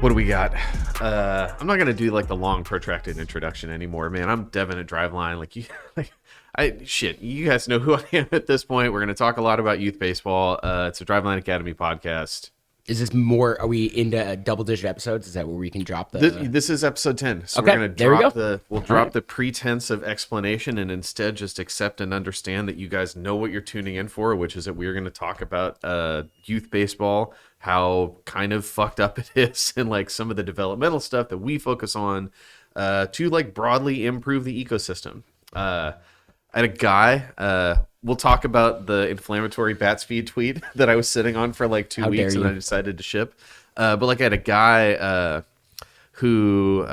What do we got? I'm not gonna do like the long protracted introduction anymore, man. I'm Deven at Driveline. You guys know who I am at this point. We're gonna talk a lot about youth baseball. It's a Driveline Academy podcast. Is this more? Are we into double-digit episodes? Is that where we can drop the? This is episode 10, so Okay, we're gonna drop the pretense of explanation and instead just accept and understand that you guys know what you're tuning in for, which is that we're gonna talk about youth baseball, how kind of fucked up it is, and like some of the developmental stuff that we focus on to like broadly improve the ecosystem. I had a guy. We'll talk about the inflammatory bat speed tweet that I was sitting on for like 2 weeks and I decided to ship. But like I had a guy who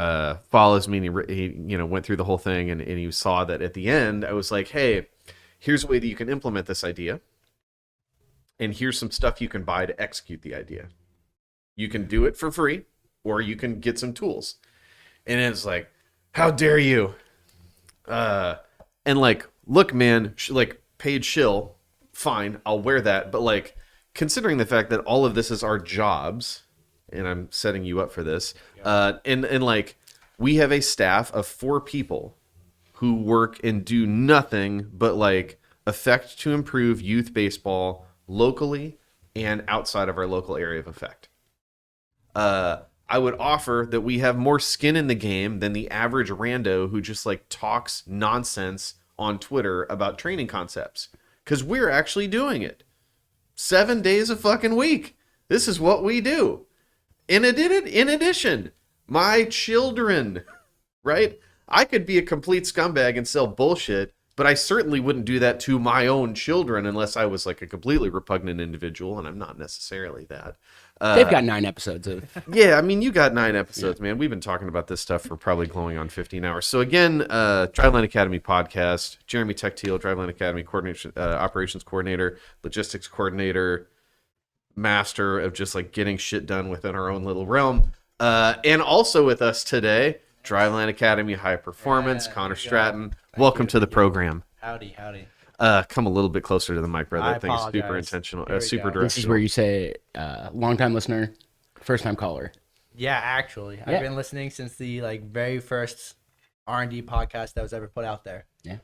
follows me and he went through the whole thing and he saw that at the end I was like, hey, here's a way that you can implement this idea. And here's some stuff you can buy to execute the idea. You can do it for free or you can get some tools. And it's like, how dare you? And like, look, man, like paid shill, fine, I'll wear that. But like, considering the fact that all of this is our jobs, and I'm setting you up for this, and like, we have a staff of 4 people who work and do nothing but like affect to improve youth baseball locally and outside of our local area of effect. I would offer that we have more skin in the game than the average rando who just like talks nonsense on Twitter about training concepts, because we're actually doing it 7 days a fucking week. This is what we do. In addition, my children, right? I could be a complete scumbag and sell bullshit, but I certainly wouldn't do that to my own children unless I was like a completely repugnant individual, and I'm not necessarily that. They've got 9 episodes of. Yeah, I mean, you got 9 episodes, man. We've been talking about this stuff for probably going on 15 hours. So again, Driveline Academy podcast, Jeremy Tectile, Driveline Academy coordination, operations coordinator, logistics coordinator, master of just like getting shit done within our own little realm. And also with us today, Driveline Academy High Performance, Connor Stratton. Welcome to the program. Howdy. Come a little bit closer to the mic, brother. I think it's super apologize. intentional, Here we super go. directional. This is where you say, long-time listener, first-time caller. Yeah, actually, Yeah. I've been listening since the very first R&D podcast that was ever put out there. Yeah.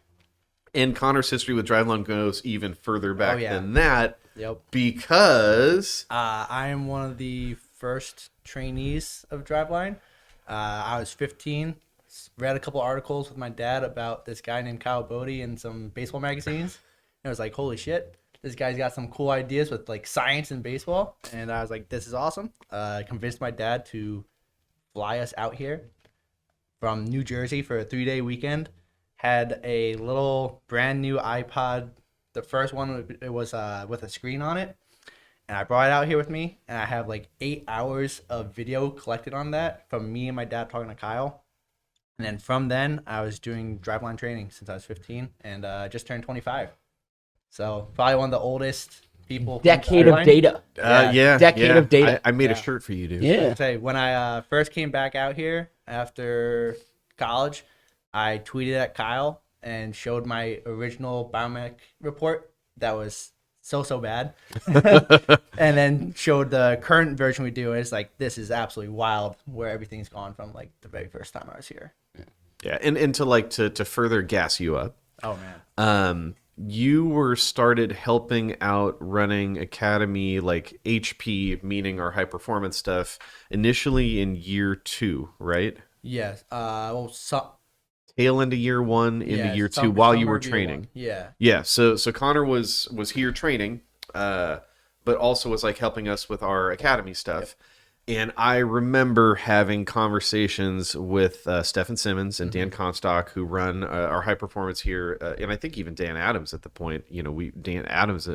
And Connor's history with Driveline goes even further back yeah. than that, Yep. because I am one of the first trainees of Driveline. I was 15. Read a couple articles with my dad about this guy named Kyle Bodie in some baseball magazines. And I was like, holy shit, this guy's got some cool ideas with like science and baseball. And I was like, this is awesome. I convinced my dad to fly us out here from New Jersey for a 3-day weekend. Had a little brand new iPod. The first one, it was with a screen on it. And I brought it out here with me. And I have like 8 hours of video collected on that from me and my dad talking to Kyle. And then from then, I was doing Driveline training since I was 15 and just turned 25. So probably one of the oldest people. Decade of data. Decade of data. I made a shirt for you, dude. Yeah. Say, when I first came back out here after college, I tweeted at Kyle and showed my original biomech report that was so bad. And then showed the current version we do. And it's like, this is absolutely wild where everything's gone from like the very first time I was here. Yeah, and to further gas you up, Oh, man. you were started helping out running Academy, like HP, meaning our high performance stuff, initially in year 2, right? Yes. Tail into year 1, into year 2, while you were training. Yeah. Yeah, so Connor was here training, but also was like helping us with our Academy stuff. And I remember having conversations with Stephen Simmons and Dan Comstock, who run our high performance here, and I think even Dan Adams at the point. Adams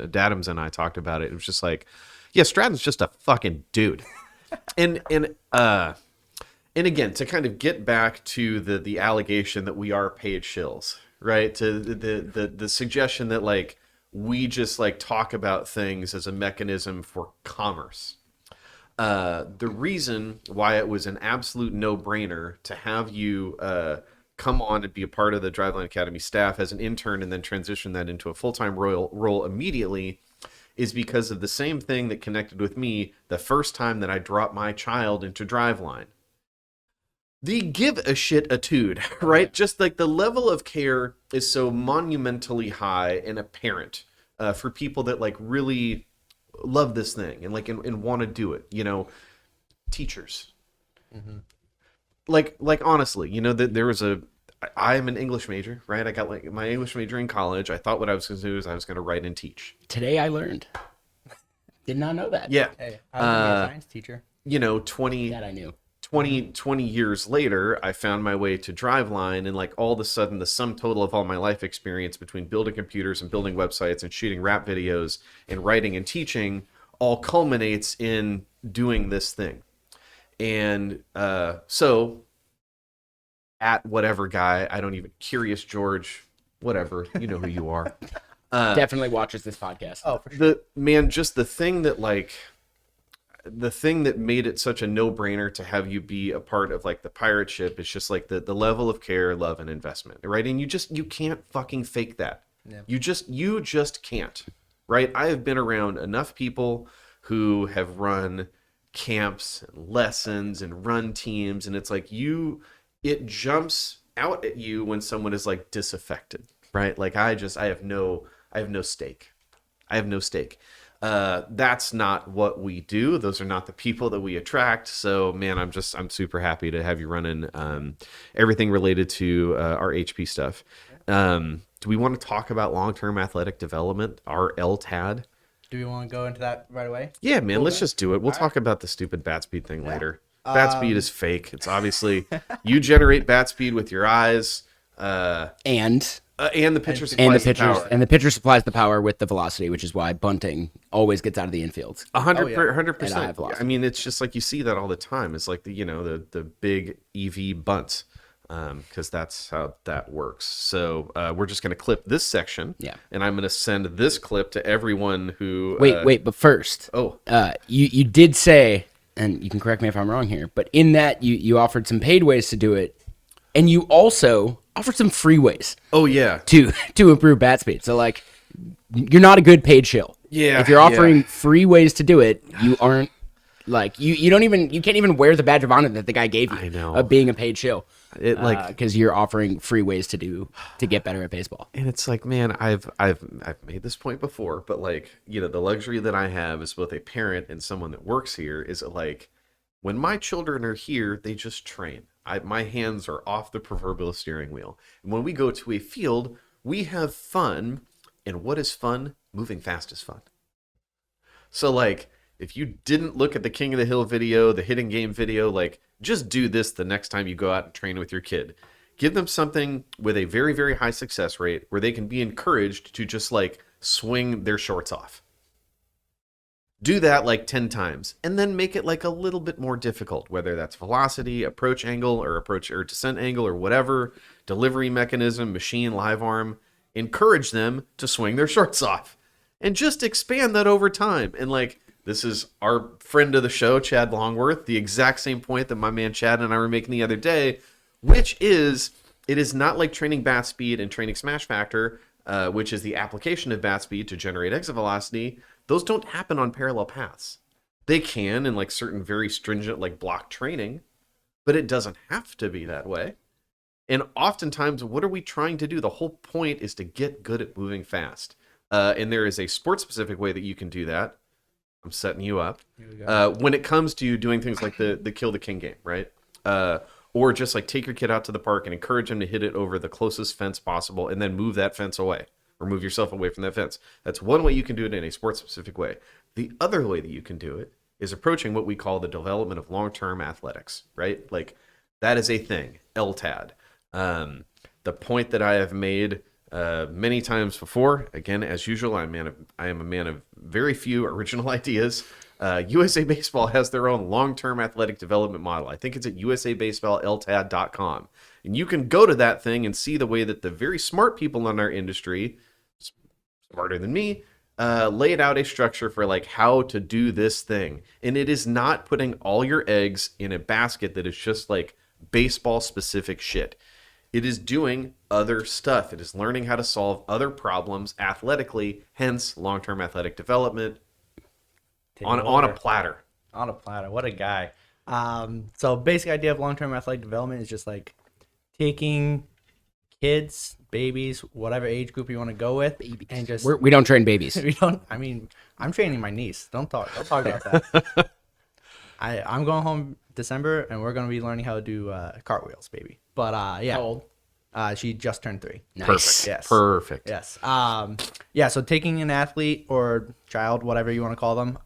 and I talked about it. It was just like, yeah, Stratton's just a fucking dude. and again, to kind of get back to the allegation that we are paid shills, right? To the suggestion that like we just like talk about things as a mechanism for commerce. The reason why it was an absolute no-brainer to have you come on and be a part of the Driveline Academy staff as an intern and then transition that into a full-time role immediately is because of the same thing that connected with me the first time that I dropped my child into Driveline. The give a shit attitude, right? Just like the level of care is so monumentally high and apparent for people that like really love this thing and like and want to do it. You know, teachers. Mm-hmm. Like honestly, you know that there was I'm an English major, right? I got like my English major in college. I thought what I was going to do is I was going to write and teach. Today I learned. Did not know that. Yeah. Hey, I was gonna be a science teacher. You know, That I knew. 20 years later, I found my way to Driveline, and like all of a sudden, the sum total of all my life experience between building computers and building websites and shooting rap videos and writing and teaching all culminates in doing this thing. And so at whatever guy, I don't even, Curious George, whatever, you know who you are. Definitely watches this podcast. Oh, for sure. Just the thing that like, the thing that made it such a no-brainer to have you be a part of like the pirate ship is just like the level of care, love, and investment, right? And you can't fucking fake that. Yeah. You just can't, right? I have been around enough people who have run camps and lessons and run teams, and it's like it jumps out at you when someone is like disaffected, right? Like I have no stake. I have no stake. That's not what we do. Those are not the people that we attract. So man, I'm super happy to have you running everything related to our HP stuff. Do we want to talk about long-term athletic development, our LTAD? Do we want to go into that right away? Yeah, man, let's just do it. We'll talk about the stupid bat speed thing later. Bat speed is fake. It's obviously you generate bat speed with your eyes. And the pitcher supplies the power. And the pitcher supplies the power with the velocity, which is why bunting always gets out of the infield. 100%. I mean, it's just like you see that all the time. It's like the big EV bunts, because that's how that works. So we're just going to clip this section. Yeah. And I'm going to send this clip to everyone who. Wait, but first. Oh. You did say, and you can correct me if I'm wrong here, but in that you offered some paid ways to do it, and you also offered some free ways. Oh yeah. To improve bat speed. So like, you're not a good paid shill. Yeah. If you're offering free ways to do it, you aren't like you can't even wear the badge of honor that the guy gave you. I know. Of being a paid shill. It like because you're offering free ways to get better at baseball. And it's like, man, I've made this point before, but like, the luxury that I have as both a parent and someone that works here is like, when my children are here, they just train. My hands are off the proverbial steering wheel. And when we go to a field, we have fun. And what is fun? Moving fast is fun. So like, if you didn't look at the King of the Hill video, the hitting game video, like just do this the next time you go out and train with your kid. Give them something with a very, very high success rate where they can be encouraged to just like swing their shorts off. Do that like 10 times and then make it like a little bit more difficult, whether that's velocity, approach angle or descent angle or whatever, delivery mechanism, machine, live arm. Encourage them to swing their shorts off and just expand that over time. And like, this is our friend of the show, Chad Longworth, the exact same point that my man Chad and I were making the other day, which is it is not like training bat speed and training smash factor, which is the application of bat speed to generate exit velocity. Those don't happen on parallel paths. They can in like certain very stringent like block training, but it doesn't have to be that way. And oftentimes, what are we trying to do? The whole point is to get good at moving fast. And there is a sport-specific way that you can do that. I'm setting you up. When it comes to doing things like the Kill the King game, right? Or just like take your kid out to the park and encourage him to hit it over the closest fence possible and then move that fence away. Or move yourself away from that fence. That's one way you can do it in a sports-specific way. The other way that you can do it is approaching what we call the development of long-term athletics, right? Like, that is a thing, LTAD. The point that I have made many times before, again, as usual, I am a man of very few original ideas. USA Baseball has their own long-term athletic development model. I think it's at usabaseball.ltad.com. And you can go to that thing and see the way that the very smart people in our industry, smarter than me, laid out a structure for like how to do this thing. And it is not putting all your eggs in a basket that is just like baseball specific shit. It is doing other stuff. It is learning how to solve other problems athletically, hence long-term athletic development on a platter. On a platter. What a guy. So basic idea of long-term athletic development is just like taking kids, babies, whatever age group you want to go with, and just We don't train babies. we don't. I mean, I'm training my niece. Don't talk about that. I'm going home December, and we're gonna be learning how to do cartwheels, baby. But yeah, How old? She just turned 3. Nice. Perfect. Yes. Perfect. Yes. Yeah. So taking an athlete or child, whatever you want to call them,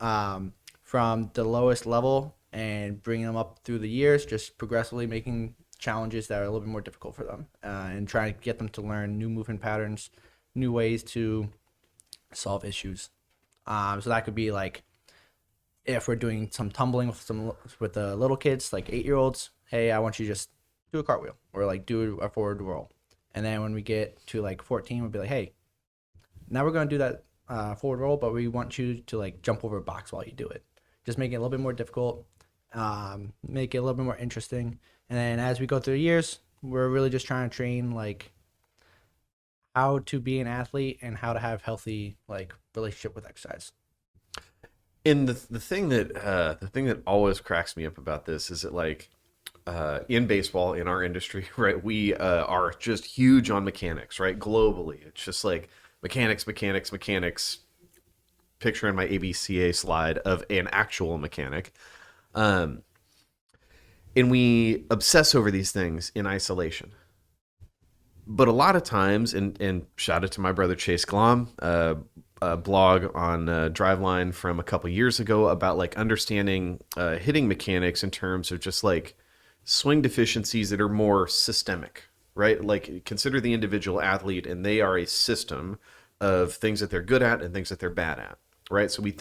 from the lowest level and bringing them up through the years, just progressively making challenges that are a little bit more difficult for them, and trying to get them to learn new movement patterns, new ways to solve issues. So that could be like if we're doing some tumbling with the little kids, like 8-year-olds. Hey, I want you to just do a cartwheel or like do a forward roll. And then when we get to like 14, we'll be like, hey, now we're going to do that forward roll, but we want you to like jump over a box while you do it. Just make it a little bit more difficult, make it a little bit more interesting. And then as we go through the years, we're really just trying to train like how to be an athlete and how to have healthy like relationship with exercise. And the thing that always cracks me up about this is that like in baseball, in our industry, right, we are just huge on mechanics, right? Globally, it's just like mechanics. Picture in my ABCA slide of an actual mechanic, and we obsess over these things in isolation. But a lot of times, and shout out to my brother Chase Glom, a blog on Driveline from a couple years ago about like understanding hitting mechanics in terms of just like swing deficiencies that are more systemic, right? Like consider the individual athlete and they are a system of things that they're good at and things that they're bad at, right? So we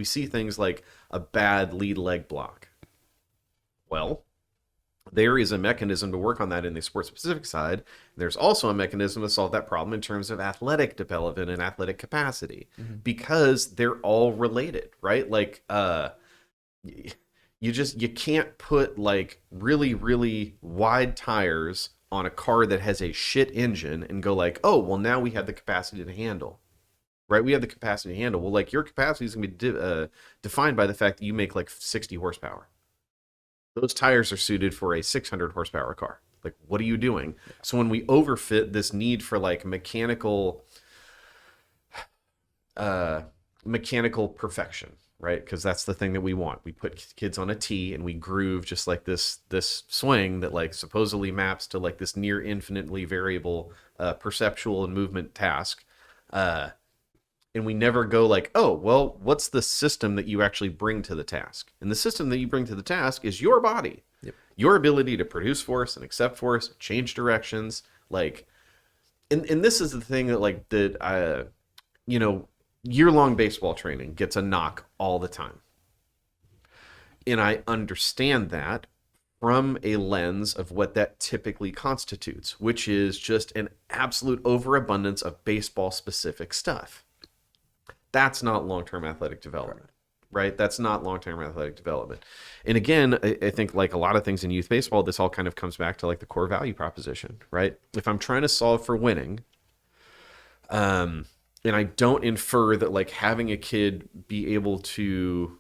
see things like a bad lead leg block. Well, there is a mechanism to work on that in the sport specific side. There's also a mechanism to solve that problem in terms of athletic development and athletic capacity, because they're all related, right? Like you can't put like really, really wide tires on a car that has a shit engine and go like, oh, well, now we have the capacity to handle, right? We have the capacity to handle. Well, like your capacity is going to be defined by the fact that you make like 60 horsepower. Those tires are suited for a 600 horsepower car. Like, what are you doing? Yeah. So when we overfit this need for like mechanical perfection, right? Because that's the thing that we want. We put kids on a tee and we groove just like this swing that like supposedly maps to like this near infinitely variable perceptual and movement task. And we never go like, oh, well, what's the system that you actually bring to the task? And the system that you bring to the task is your body, your ability to produce force and accept force, change directions. Like, and this is the thing that like year-long baseball training gets a knock all the time. And I understand that from a lens of what that typically constitutes, which is just an absolute overabundance of baseball-specific stuff. That's not long-term athletic development, right? That's not long-term athletic development. And again, I think like a lot of things in youth baseball, this all kind of comes back to like the core value proposition, right? If I'm trying to solve for winning, and I don't infer that like having a kid be able to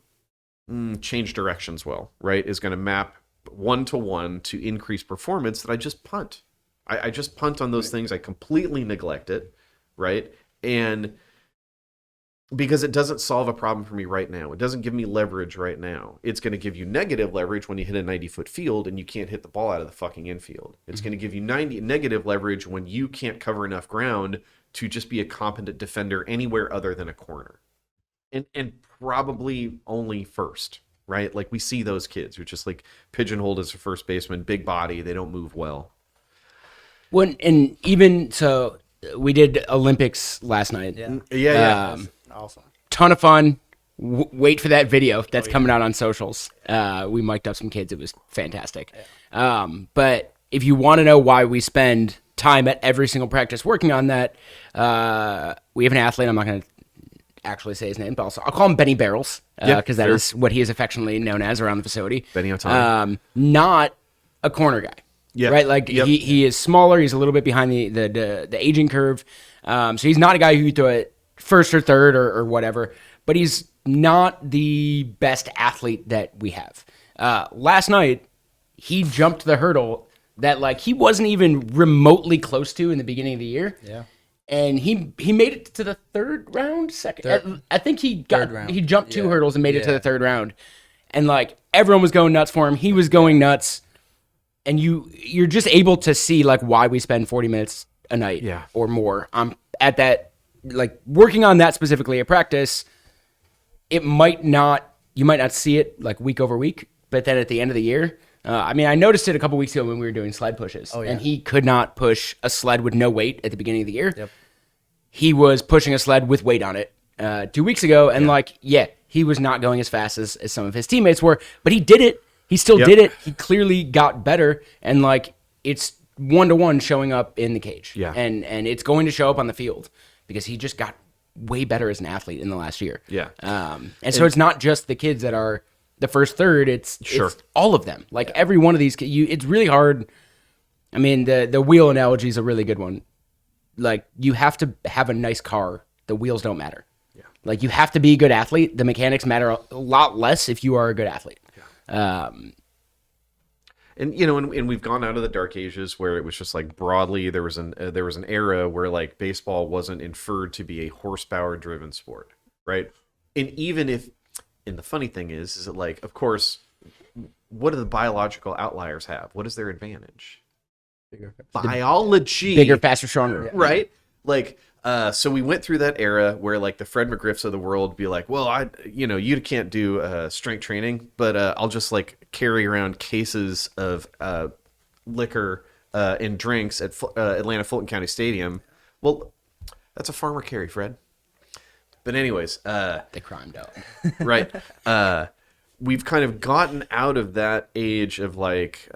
change directions well, right, is going to map one-to-one to increase performance, that I just punt. I just punt on those things. I completely neglect it, right? And because it doesn't solve a problem for me right now. It doesn't give me leverage right now. It's going to give you negative leverage when you hit a 90-foot field and you can't hit the ball out of the fucking infield. It's going to give you negative leverage when you can't cover enough ground to just be a competent defender anywhere other than a corner. And probably only first, right? Like we see those kids who just like pigeonholed as a first baseman, big body, they don't move well. And even so, we did Olympics last night. Yeah. Awesome. Ton of fun. Wait for that video that's coming out on socials. We mic'd up some kids. It was fantastic. Yeah. But if you want to know why we spend time at every single practice working on that, we have an athlete. I'm not going to actually say his name, but I'll call him Benny Barrels, because that is what he is affectionately known as around the facility. Benny Otani. Not a corner guy. Yeah. Right? Like he is smaller. He's a little bit behind the aging curve. So he's not a guy who you throw it first or third or whatever, but he's not the best athlete that we have. Last night, he jumped the hurdle that like he wasn't even remotely close to in the beginning of the year. Yeah. And he made it to the third round, I think he jumped 2 hurdles and made it to the third round. And like everyone was going nuts for him. He was going nuts. And you're just able to see like why we spend 40 minutes a night or more at that, like working on that specifically at practice. You might not see it like week over week, but then at the end of the year, I mean, I noticed it a couple weeks ago when we were doing sled pushes, and he could not push a sled with no weight at the beginning of the year. Yep. He was pushing a sled with weight on it 2 weeks ago, and he was not going as fast as some of his teammates were, but he did it. He still did it. He clearly got better, and like it's 1-to-1 showing up in the cage. Yeah. And it's going to show up on the field because he just got way better as an athlete in the last year. Yeah. And so it's not just the kids that are the first third, it's all of them. Like every one of these it's really hard. I mean, the wheel analogy is a really good one. Like you have to have a nice car. The wheels don't matter. Yeah. Like you have to be a good athlete. The mechanics matter a lot less if you are a good athlete. And and we've gone out of the dark ages where it was just like broadly there was an era where like baseball wasn't inferred to be a horsepower driven sport, right? And even if, and the funny thing is that like, of course, what do the biological outliers have? What is their advantage? Biology, bigger, faster, stronger, right? Like. So we went through that era where like the Fred McGriffs of the world be like, well, you can't do strength training, but I'll just like carry around cases of liquor and drinks at Atlanta Fulton County Stadium. Well, that's a farmer carry, Fred. But anyways, the crime dog, right? We've kind of gotten out of that age of like.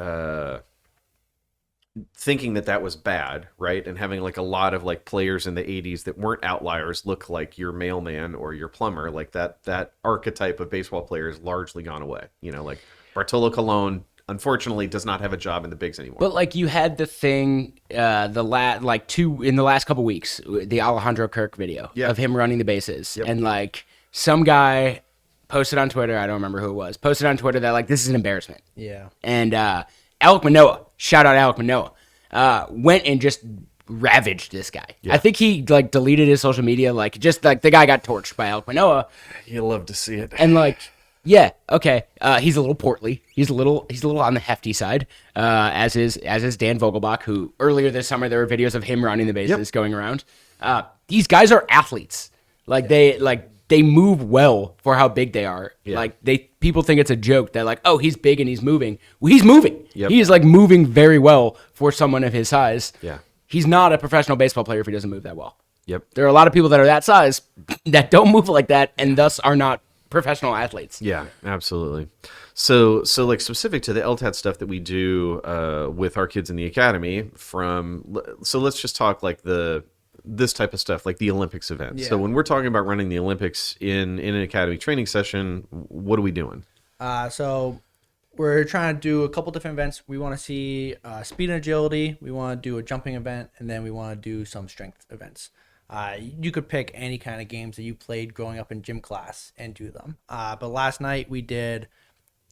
Thinking that was bad, right? And having like a lot of like players in the 80s that weren't outliers look like your mailman or your plumber, like that archetype of baseball player is largely gone away. Like Bartolo Colon unfortunately does not have a job in the bigs anymore. But like you had the thing in the last couple weeks, the Alejandro Kirk video of him running the bases, and like some guy posted on Twitter, I don't remember who it was, posted on Twitter that like this is an embarrassment. Yeah. And Alec Manoah, shout out Alec Manoah, went and just ravaged this guy. Yeah. I think he like deleted his social media, like just like the guy got torched by Alec Manoah. You'll love to see it. And like, okay, he's a little portly. He's a little on the hefty side, as is Dan Vogelbach, who earlier this summer there were videos of him running the bases going around. These guys are athletes. Like they move well for how big they are. Yeah. Like people think it's a joke that like, oh, he's big and he's moving. Well, he's moving. Yep. He is like moving very well for someone of his size. Yeah. He's not a professional baseball player if he doesn't move that well. Yep. There are a lot of people that are that size that don't move like that and thus are not professional athletes. Yeah, absolutely. So like specific to the LTAD stuff that we do with our kids in the academy so let's just talk like this type of stuff, like the Olympics event. Yeah. So when we're talking about running the Olympics in an academy training session, what are we doing? So we're trying to do a couple different events. We want to see speed and agility. We want to do a jumping event, and then we want to do some strength events. You could pick any kind of games that you played growing up in gym class and do them. But last night we did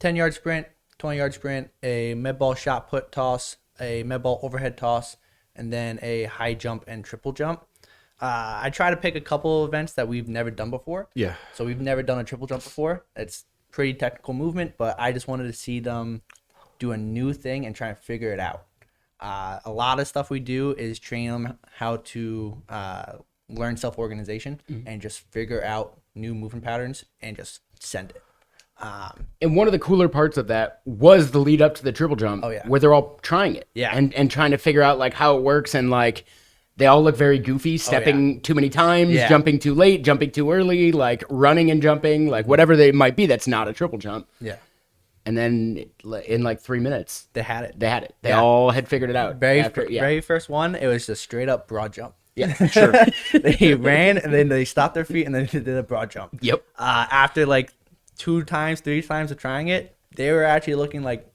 10-yard sprint, 20-yard sprint, a med ball shot put toss, a med ball overhead toss, and then a high jump and triple jump. I try to pick a couple of events that we've never done before. Yeah. So we've never done a triple jump before. It's pretty technical movement, but I just wanted to see them do a new thing and try and figure it out. A lot of stuff we do is train them how to learn self-organization and just figure out new movement patterns and just send it. And one of the cooler parts of that was the lead up to the triple jump, where they're all trying it, and trying to figure out like how it works, and like they all look very goofy, stepping too many times, jumping too late, jumping too early, like running and jumping, like whatever they might be. That's not a triple jump. Yeah. And then in like 3 minutes, they had it. They all had figured it out. Very first one, it was just straight up broad jump. Yeah, sure. They ran and then they stopped their feet and then they did a broad jump. Yep. After like 2 times, 3 times of trying it, they were actually looking like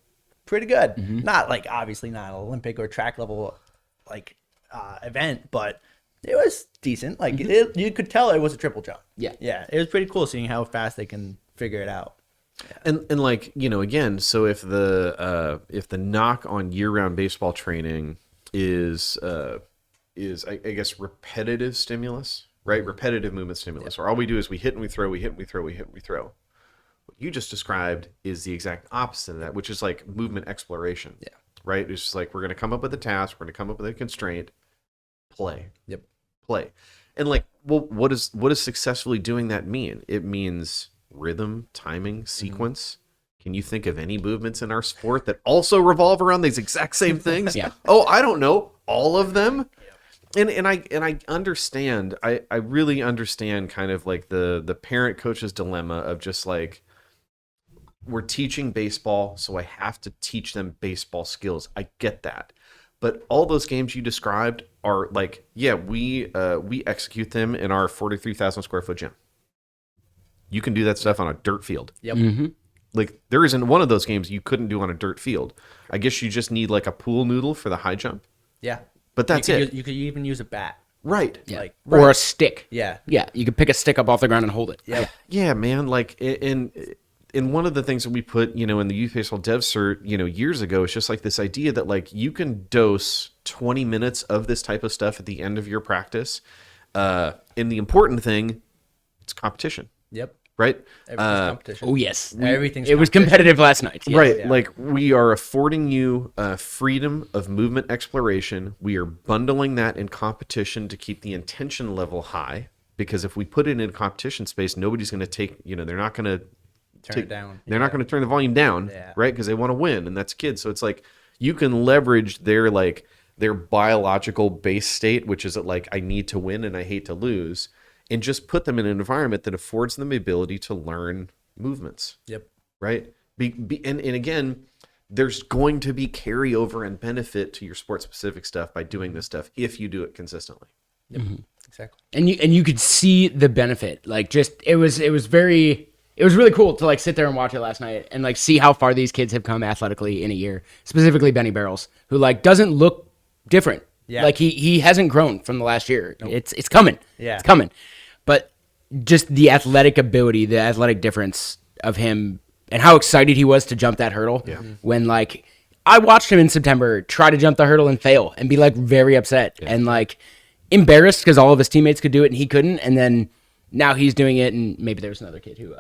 pretty good. Not like obviously not an Olympic or track level like event, but it was decent. Like you could tell it was a triple jump. Yeah, it was pretty cool seeing how fast they can figure it out. And like, you know, again, so if the knock on year-round baseball training is I guess repetitive stimulus, right? Repetitive movement stimulus, or all we do is we hit and we throw, we hit and we throw, we hit and we throw. What you just described is the exact opposite of that, which is like movement exploration. Yeah. Right? It's just like we're going to come up with a task, we're going to come up with a constraint, play. Yep. Play. And like, well, what does successfully doing that mean? It means rhythm, timing, sequence. Can you think of any movements in our sport that also revolve around these exact same things? Yeah. Oh, I don't know. All of them? And I understand. I really understand kind of like the parent coach's dilemma of just like, we're teaching baseball, so I have to teach them baseball skills. I get that. But all those games you described are like, yeah, we execute them in our 43,000 square foot gym. You can do that stuff on a dirt field. Yep. Like, there isn't one of those games you couldn't do on a dirt field. I guess you just need like a pool noodle for the high jump. Yeah. But that's it. You could even use a bat. Right. Yeah. Like Or a stick. Yeah. Yeah, you could pick a stick up off the ground and hold it. Yeah. Yeah, man. Like, in one of the things that we put, you know, in the youth baseball dev cert, you know, years ago, it's just like this idea that like you can dose 20 minutes of this type of stuff at the end of your practice. And the important thing, it's competition, Yep. right? Everything's competition. Oh yes, Everything's it was competition. competitive last night. Yes. Right. Yeah. Like, we are affording you freedom of movement exploration. We are bundling that in competition to keep the intention level high, because if we put it in competition space, nobody's going to take, you know, they're not going to Turn it down. They're not going to turn the volume down, Yeah. right? Because they want to win, and that's kids. So it's like you can leverage their biological base state, which is that like, I need to win and I hate to lose, and just put them in an environment that affords them the ability to learn movements, Yep. right? And again, there's going to be carryover and benefit to your sport specific stuff by doing this stuff if you do it consistently. Yep. Exactly. And you could see the benefit. Like, just it was really cool to like sit there and watch it last night and like see how far these kids have come athletically in a year. Specifically Benny Barrels, who like doesn't look different. Yeah. Like he hasn't grown from the last year. It's coming. Yeah. It's coming. But just the athletic ability, the athletic difference of him and how excited he was to jump that hurdle. Yeah. When like I watched him in September try to jump the hurdle and fail and be like very upset and like embarrassed because all of his teammates could do it and he couldn't. And then now he's doing it, and maybe there was another kid who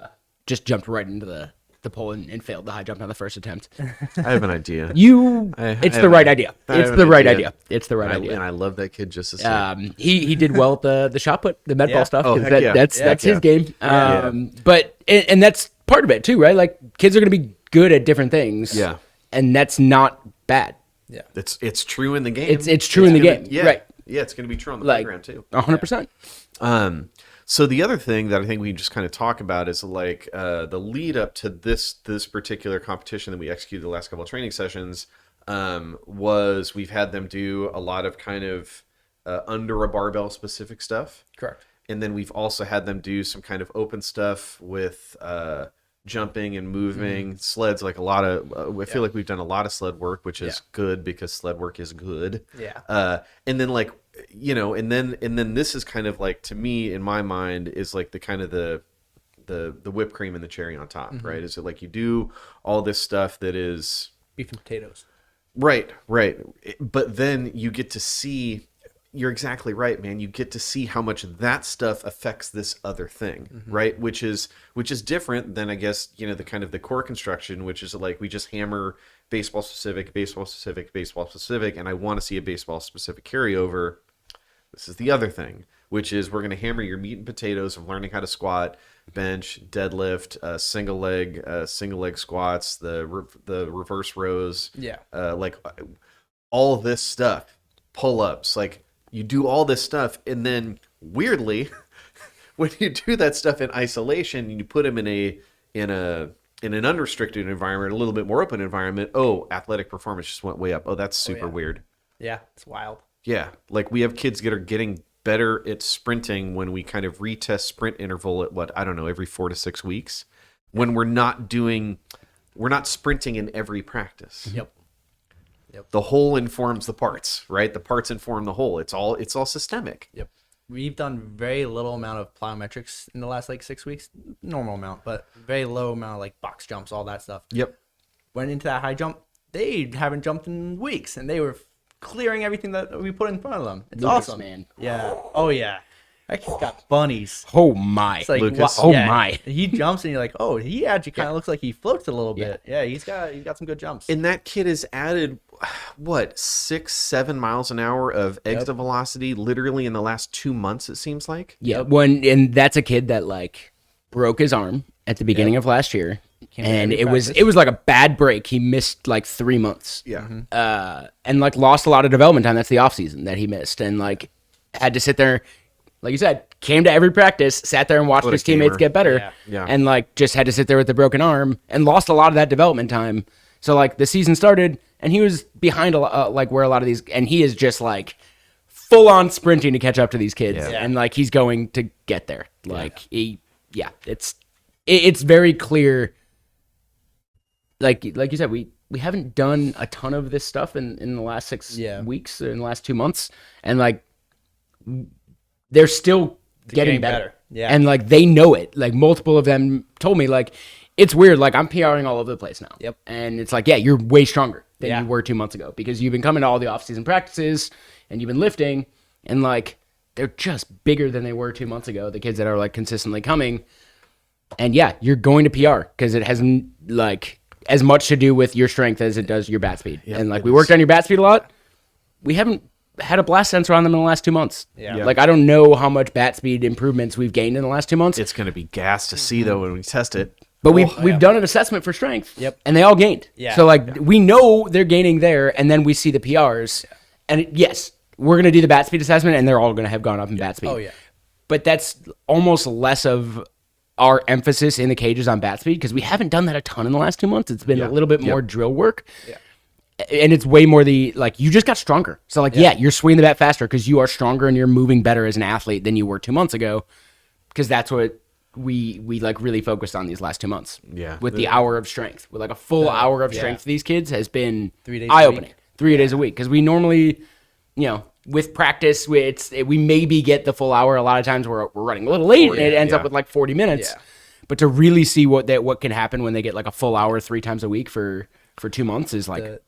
just jumped right into the pole and failed the high jump on the first attempt. I have an idea. It's the right idea. It's the right idea. It's the right idea. And I love that kid just as much. He did well at the shot put, the med ball stuff. Oh, 'cause heck yeah. That's Heck his yeah. game. But and that's part of it too, right? Like, kids are going to be good at different things. Yeah. And that's not bad. Yeah. It's true in the game. It's true in the gonna- game. Yeah. Right. Yeah, it's going to be true on the Like, playground too. 100%. So the other thing that I think we just kind of talk about is like the lead up to this particular competition that we executed the last couple of training sessions was we've had them do a lot of kind of under a barbell specific stuff. Correct. And then we've also had them do some kind of open stuff with jumping and moving, sleds, like a lot of, I feel like we've done a lot of sled work, which is good because sled work is good. Yeah. And then like, you know, and then this is kind of like, to me, in my mind, is like the kind of the whipped cream and the cherry on top, right? Is it like you do all this stuff that is Beef and potatoes. right, but then you get to see, you're exactly right, man. You get to see how much that stuff affects this other thing, right? Which is different than, I guess, you know, the kind of the core construction, which is like we just hammer baseball specific, and I want to see a baseball specific carryover. This is the other thing, which is we're going to hammer your meat and potatoes of learning how to squat, bench, deadlift, single leg squats, the reverse rows, like all this stuff, pull ups, like. You do all this stuff, and then weirdly, when you do that stuff in isolation, and you put them in an unrestricted environment, a little bit more open environment. Oh, athletic performance just went way up. Oh, that's super weird. Yeah, it's wild. Yeah, like we have kids that are getting better at sprinting when we kind of retest sprint interval at every 4 to 6 weeks, when we're not doing we're not sprinting in every practice. Yep. The whole informs the parts, right? The parts inform the whole. It's all systemic. Yep. We've done very little amount of plyometrics in the last like 6 weeks. Normal amount, but very low amount of like box jumps, all that stuff. Yep. Went into that high jump. They haven't jumped in weeks, and they were clearing everything that we put in front of them. It's Lucas, awesome, man. Yeah. Oh yeah. That kid's got bunnies. Oh my. It's like, Lucas. Oh, my. He jumps and you're like, oh, he actually kind of looks like he floats a little bit. Yeah, he's got some good jumps. And that kid has added, what, 6-7 miles an hour of exit velocity literally in the last 2 months, it seems like. Yeah, and that's a kid that like broke his arm at the beginning of last year, and it was like a bad break. He missed like 3 months. Yeah. And like lost a lot of development time. That's the off season that he missed, and like had to sit there, like you said, came to every practice, sat there and watched his teammates get better, Yeah. and like just had to sit there with the broken arm and lost a lot of that development time. So like the season started, and he was behind a lot, like where a lot of these, and he is just like full on sprinting to catch up to these kids, and like he's going to get there. Like it's very clear. Like you said, we haven't done a ton of this stuff in the last 6 weeks, or in the last 2 months, and like they're still getting better. Yeah. And like they know it. Like multiple of them told me, like, it's weird. Like I'm PRing all over the place now. Yep. And it's like, yeah, you're way stronger than you were 2 months ago because you've been coming to all the off-season practices and you've been lifting, and like they're just bigger than they were 2 months ago. The kids that are like consistently coming, and yeah, you're going to PR because it has like as much to do with your strength as it does your bat speed. And like we worked on your bat speed a lot. We haven't had a blast sensor on them in the last 2 months. Yeah. Like I don't know how much bat speed improvements we've gained in the last 2 months. It's going to be gas to see, though, when we test it. But we've done an assessment for strength. Yep. And they all gained. Yeah. So like we know they're gaining there, and then we see the PRs. And yes, we're going to do the bat speed assessment, and they're all going to have gone up in bat speed. Oh yeah. But that's almost less of our emphasis in the cages on bat speed because we haven't done that a ton in the last 2 months. It's been a little bit more drill work. Yeah. And it's way more the, like, you just got stronger. So, like, yeah you're swinging the bat faster because you are stronger and you're moving better as an athlete than you were 2 months ago, because that's what we like really focused on these last 2 months. Yeah. With the hour of strength. With, like, a full hour of strength for these kids has been 3 days eye-opening. a week. 3 days a week. Because we normally, you know, with practice, we maybe get the full hour. A lot of times we're running a little late, and it ends up with, like, 40 minutes. Yeah. But to really see what can happen when they get, like, a full hour 3 times a week for 2 months is, like,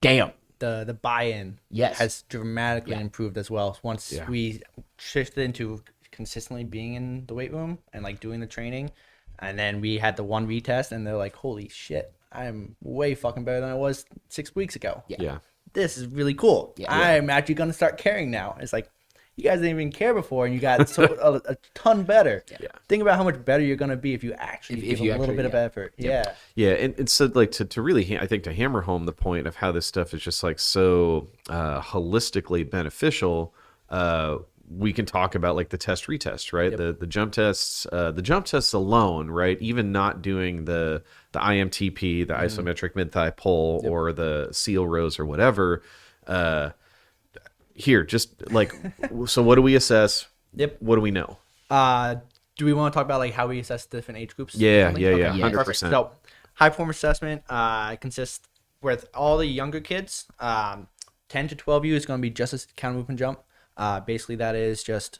damn. The buy-in has dramatically improved as well once we shifted into consistently being in the weight room and like doing the training, and then we had the one retest and they're like, holy shit, I'm way fucking better than I was 6 weeks ago. Yeah. This is really cool. I'm actually gonna start caring now. It's like, you guys didn't even care before, and you got a ton better. Yeah. Think about how much better you're gonna be if you actually give a little bit of effort. Yeah. Yeah, and so like to really, I think, to hammer home the point of how this stuff is just like so holistically beneficial. We can talk about like the test retest, right? The jump tests, alone, right? Even not doing the IMTP, the isometric mid thigh pull, or the seal rows or whatever. Here, just like, so what do we assess? Yep. What do we know? Do we want to talk about like how we assess different age groups? Yeah, Okay. 100%. So, high performance assessment consists with all the younger kids. 10 to 12U is going to be just a counter movement jump. Basically, that is just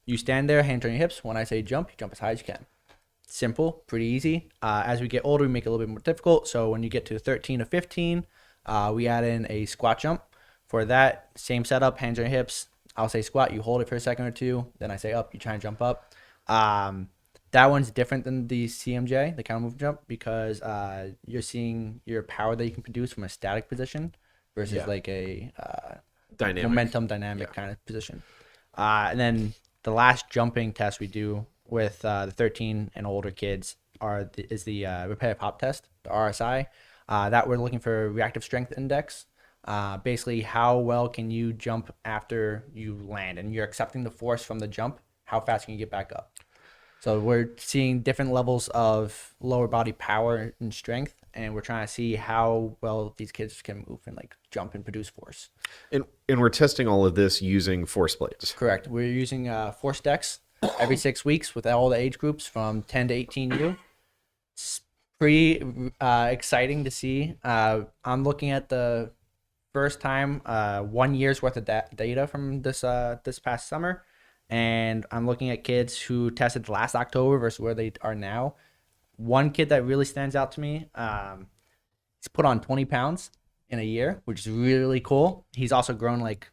you stand there, hands on your hips. When I say jump, you jump as high as you can. Simple, pretty easy. As we get older, we make it a little bit more difficult. So when you get to 13 to 15, we add in a squat jump. For that, same setup, hands on your hips. I'll say squat, you hold it for a second or two. Then I say up, you try and jump up. That one's different than the CMJ, the counter movement jump, because you're seeing your power that you can produce from a static position versus like a momentum dynamic kind of position. And then the last jumping test we do with the 13 and older kids is the repetitive hop test, the RSI. That we're looking for reactive strength index. Basically, how well can you jump after you land, and you're accepting the force from the jump. How fast can you get back up? So we're seeing different levels of lower body power and strength, and we're trying to see how well these kids can move and like jump and produce force. And we're testing all of this using force plates. Correct. We're using force decks every 6 weeks with all the age groups from 10 to 18U. It's pretty exciting to see. I'm looking at the first time 1 year's worth of data from this past summer, and I'm looking at kids who tested last October versus where they are now. One kid that really stands out to me, he's put on 20 pounds in a year, which is really cool. He's also grown like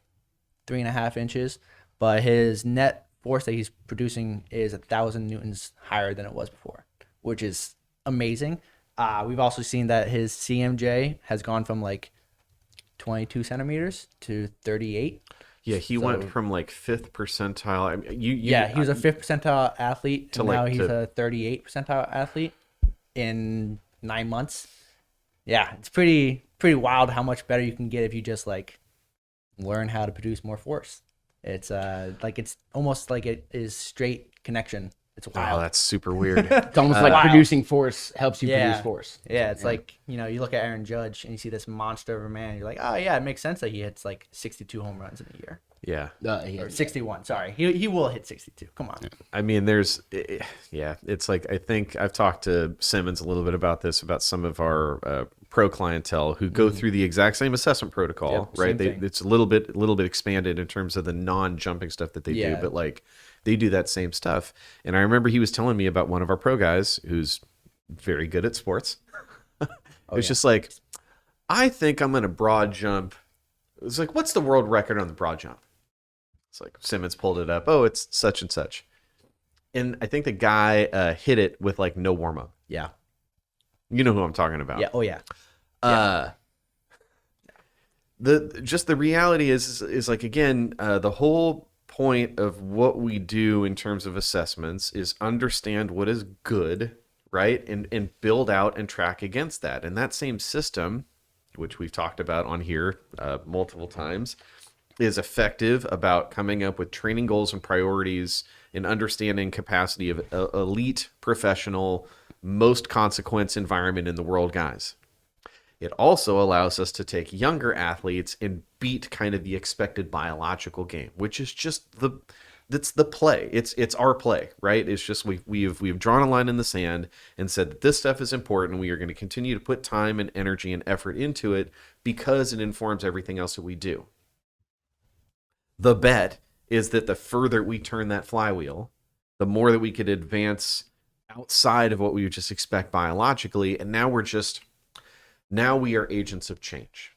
3.5 inches, but his net force that he's producing is 1,000 newtons higher than it was before, which is amazing. We've also seen that his CMJ has gone from like 22 centimeters to 38. Yeah, he went from like 5th percentile. I mean, He was a 5th percentile athlete, to and now like he's to- a 38 percentile athlete in 9 months. Yeah, it's pretty wild how much better you can get if you just like learn how to produce more force. It's it's almost like it is straight connection. It's Oh, wild. that's super weird. It's almost like producing force helps you produce force. Yeah, it's like, you look at Aaron Judge and you see this monster of a man. You're like, oh yeah, it makes sense that he hits like 62 home runs in a year. Yeah. Or 61, sorry. He will hit 62. Come on. I mean, it's like, I think I've talked to Simmons a little bit about this, about some of our pro clientele who go through the exact same assessment protocol, Yep, right? same thing. It's a little bit expanded in terms of the non-jumping stuff that they do, Yeah. but like they do that same stuff. And I remember he was telling me about one of our pro guys who's very good at sports. It's just like, I think I'm going to broad jump. It's like, what's the world record on the broad jump? It's like Simmons pulled it up. Oh, it's such and such. And I think the guy hit it with like no warm up. Yeah. You know who I'm talking about. Yeah. Oh yeah. The reality is like, again, the whole point of what we do in terms of assessments is understand what is good, right? And build out and track against that. And that same system, which we've talked about on here multiple times, is effective about coming up with training goals and priorities and understanding capacity of elite professional, most consequence environment in the world guys. It also allows us to take younger athletes and beat kind of the expected biological game, which is just that's the play. It's our play, right? It's just we've drawn a line in the sand and said that this stuff is important. We are going to continue to put time and energy and effort into it because it informs everything else that we do. The bet is that the further we turn that flywheel, the more that we could advance outside of what we would just expect biologically. And now we are agents of change,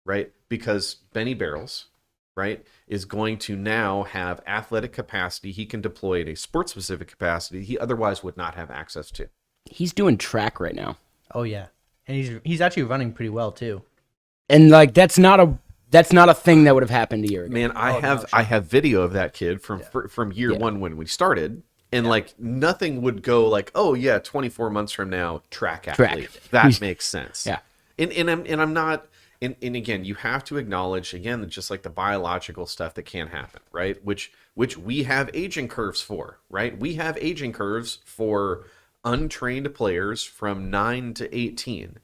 right? Because Benny Barrels, right, is going to now have athletic capacity he can deploy at a sports-specific capacity he otherwise would not have access to. He's doing track right now. Oh yeah. And he's actually running pretty well too. And like that's not a thing that would have happened a year ago. Man, I have video of that kid from year one when we started, and like nothing would go like, oh yeah, 24 months from now, track athlete. That makes sense. Yeah. And I'm not. And again, you have to acknowledge again just like the biological stuff that can happen, right? Which we have aging curves for, right? We have aging curves for untrained players from 9 to 18.